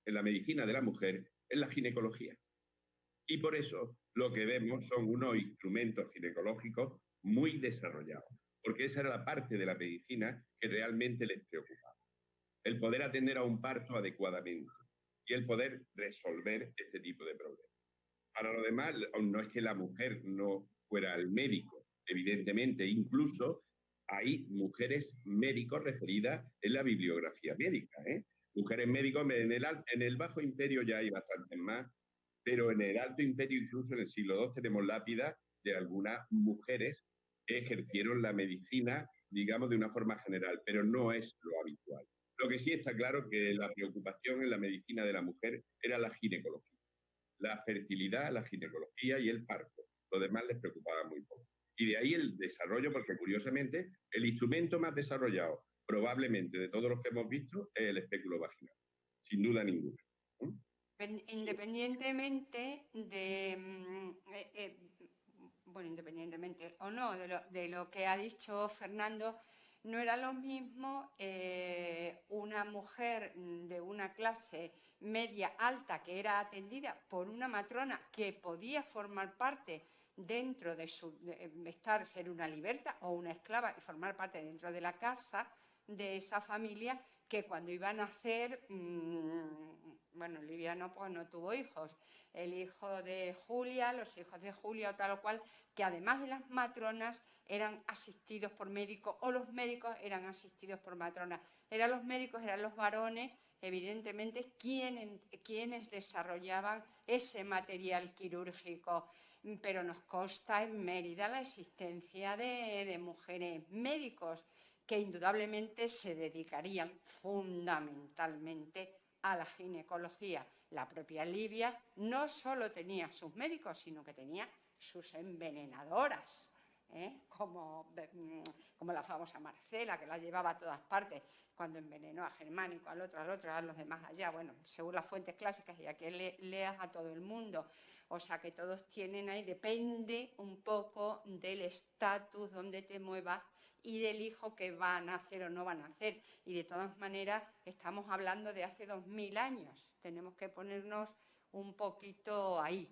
en la medicina de la mujer es la ginecología. Y por eso lo que vemos son unos instrumentos ginecológicos muy desarrollados, porque esa era la parte de la medicina que realmente les preocupaba. El poder atender a un parto adecuadamente y el poder resolver este tipo de problemas. Para lo demás, no es que la mujer no fuera al médico, evidentemente, incluso hay mujeres médicos referidas en la bibliografía médica. Mujeres médicos, en el Bajo Imperio ya hay bastantes más, pero en el Alto Imperio, incluso en el siglo II, tenemos lápidas de algunas mujeres que ejercieron la medicina, digamos, de una forma general, pero no es lo habitual. Lo que sí está claro que la preocupación en la medicina de la mujer era la ginecología. La fertilidad, la ginecología y el parto. Lo demás les preocupaba muy poco. Y de ahí el desarrollo, porque curiosamente el instrumento más desarrollado probablemente de todos los que hemos visto es el espéculo vaginal, sin duda ninguna. Independientemente independientemente o no de lo que ha dicho Fernando, no era lo mismo una mujer de una clase media alta que era atendida por una matrona que podía formar parte dentro de ser una liberta o una esclava y formar parte dentro de la casa de esa familia, que cuando iban a nacer, Livia no, pues no tuvo hijos, el hijo de Julia, los hijos de Julia o tal o cual, que además de las matronas eran asistidos por médicos o los médicos eran asistidos por matronas. Eran los médicos, eran los varones, evidentemente, quienes desarrollaban ese material quirúrgico. Pero nos consta en Mérida la existencia de mujeres médicos que indudablemente se dedicarían fundamentalmente a la ginecología. La propia Livia no solo tenía sus médicos, sino que tenía sus envenenadoras como la famosa Marcela, que la llevaba a todas partes, cuando envenenó a Germánico, al otro, a los demás allá, bueno, según las fuentes clásicas, y aquí leas a todo el mundo. O sea que todos tienen ahí, depende un poco del estatus donde te muevas y del hijo que va a nacer o no va a nacer. Y de todas maneras, estamos hablando de hace 2000 años. Tenemos que ponernos un poquito ahí,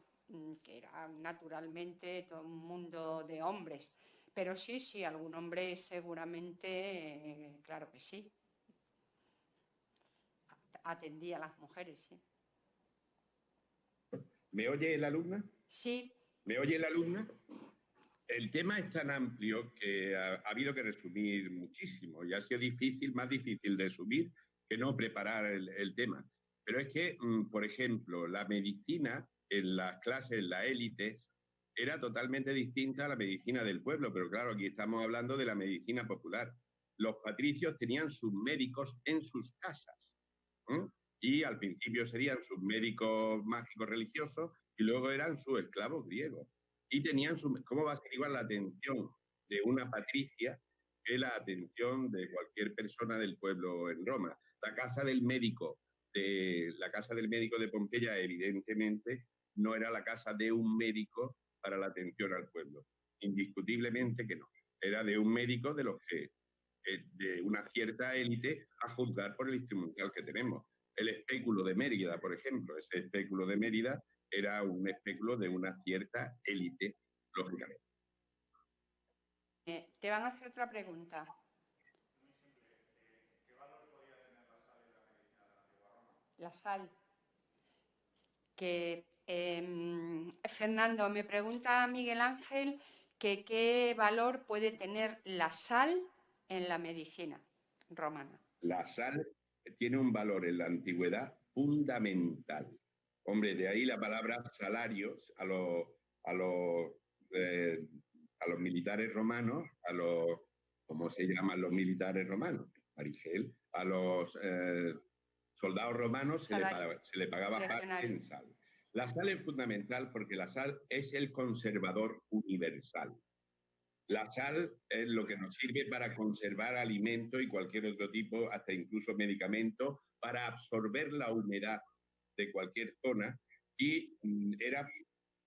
que era naturalmente todo un mundo de hombres. Pero sí, algún hombre seguramente, claro que sí. Atendía a las mujeres, sí. ¿Me oye la alumna? Sí. ¿Me oye la alumna? El tema es tan amplio que ha habido que resumir muchísimo y ha sido difícil, más difícil resumir que no preparar el tema. Pero es que, por ejemplo, la medicina en las clases, en las élites, era totalmente distinta a la medicina del pueblo, pero claro, aquí estamos hablando de la medicina popular. Los patricios tenían sus médicos en sus casas, ¿eh? Y al principio serían sus médicos mágicos religiosos y luego eran sus esclavos griegos. Y tenían ¿cómo va a ser igual la atención de una patricia que la atención de cualquier persona del pueblo en Roma? La casa del médico de Pompeya, evidentemente, no era la casa de un médico para la atención al pueblo. Indiscutiblemente que no. Era de un médico de los que, de una cierta élite, a juzgar por el instrumental que tenemos. El espéculo de Mérida, por ejemplo, ese espéculo de Mérida era un espéculo de una cierta élite, lógicamente. Te van a hacer otra pregunta. Muy simple. ¿Qué valor podía tener la sal en la medicina de la antigua Roma? La sal. Fernando, me pregunta Miguel Ángel que qué valor puede tener la sal en la medicina romana. La sal tiene un valor en la antigüedad fundamental. Hombre, de ahí la palabra salarios a los militares romanos, ¿cómo se llaman los militares romanos? Marigel, a los soldados romanos se le pagaba parte en sal. La sal es fundamental porque la sal es el conservador universal. La sal es lo que nos sirve para conservar alimento y cualquier otro tipo, hasta incluso medicamento, para absorber la humedad de cualquier zona y era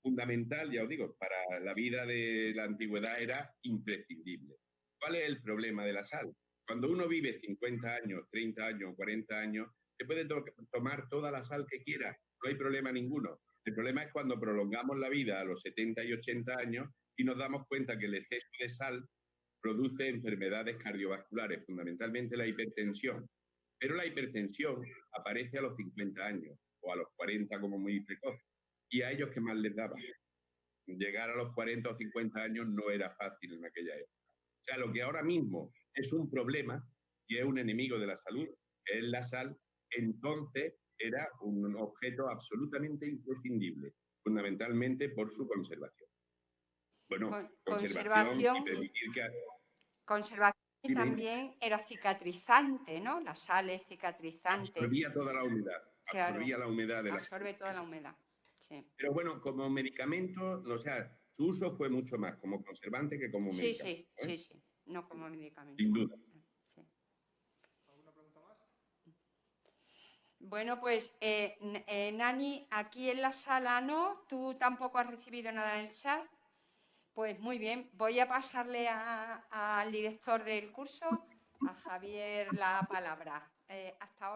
fundamental, ya os digo, para la vida de la antigüedad era imprescindible. ¿Cuál es el problema de la sal? Cuando uno vive 50 años, 30 años, 40 años, se puede tomar toda la sal que quiera, no hay problema ninguno. El problema es cuando prolongamos la vida a los 70 y 80 años y nos damos cuenta que el exceso de sal produce enfermedades cardiovasculares, fundamentalmente la hipertensión. Pero la hipertensión aparece a los 50 años o a los 40 como muy precoz. ¿Y a ellos qué más les daba? Llegar a los 40 o 50 años no era fácil en aquella época. O sea, lo que ahora mismo es un problema y es un enemigo de la salud, que es la sal, entonces era un objeto absolutamente imprescindible, fundamentalmente por su conservación. Bueno, conservación y permitir que... Conservación y también era cicatrizante, ¿no? La sal es cicatrizante. Absorbía toda la humedad. Absorbía la humedad de la sal. Absorbe toda la humedad, sí. Pero bueno, como medicamento, o sea, su uso fue mucho más como conservante que como medicamento. Sí, no como medicamento. Sin duda. Sí. ¿Alguna pregunta más? Bueno, pues, Nani, aquí en la sala no, tú tampoco has recibido nada en el chat. Pues muy bien, voy a pasarle al director del curso, a Javier, la palabra. Hasta ahora.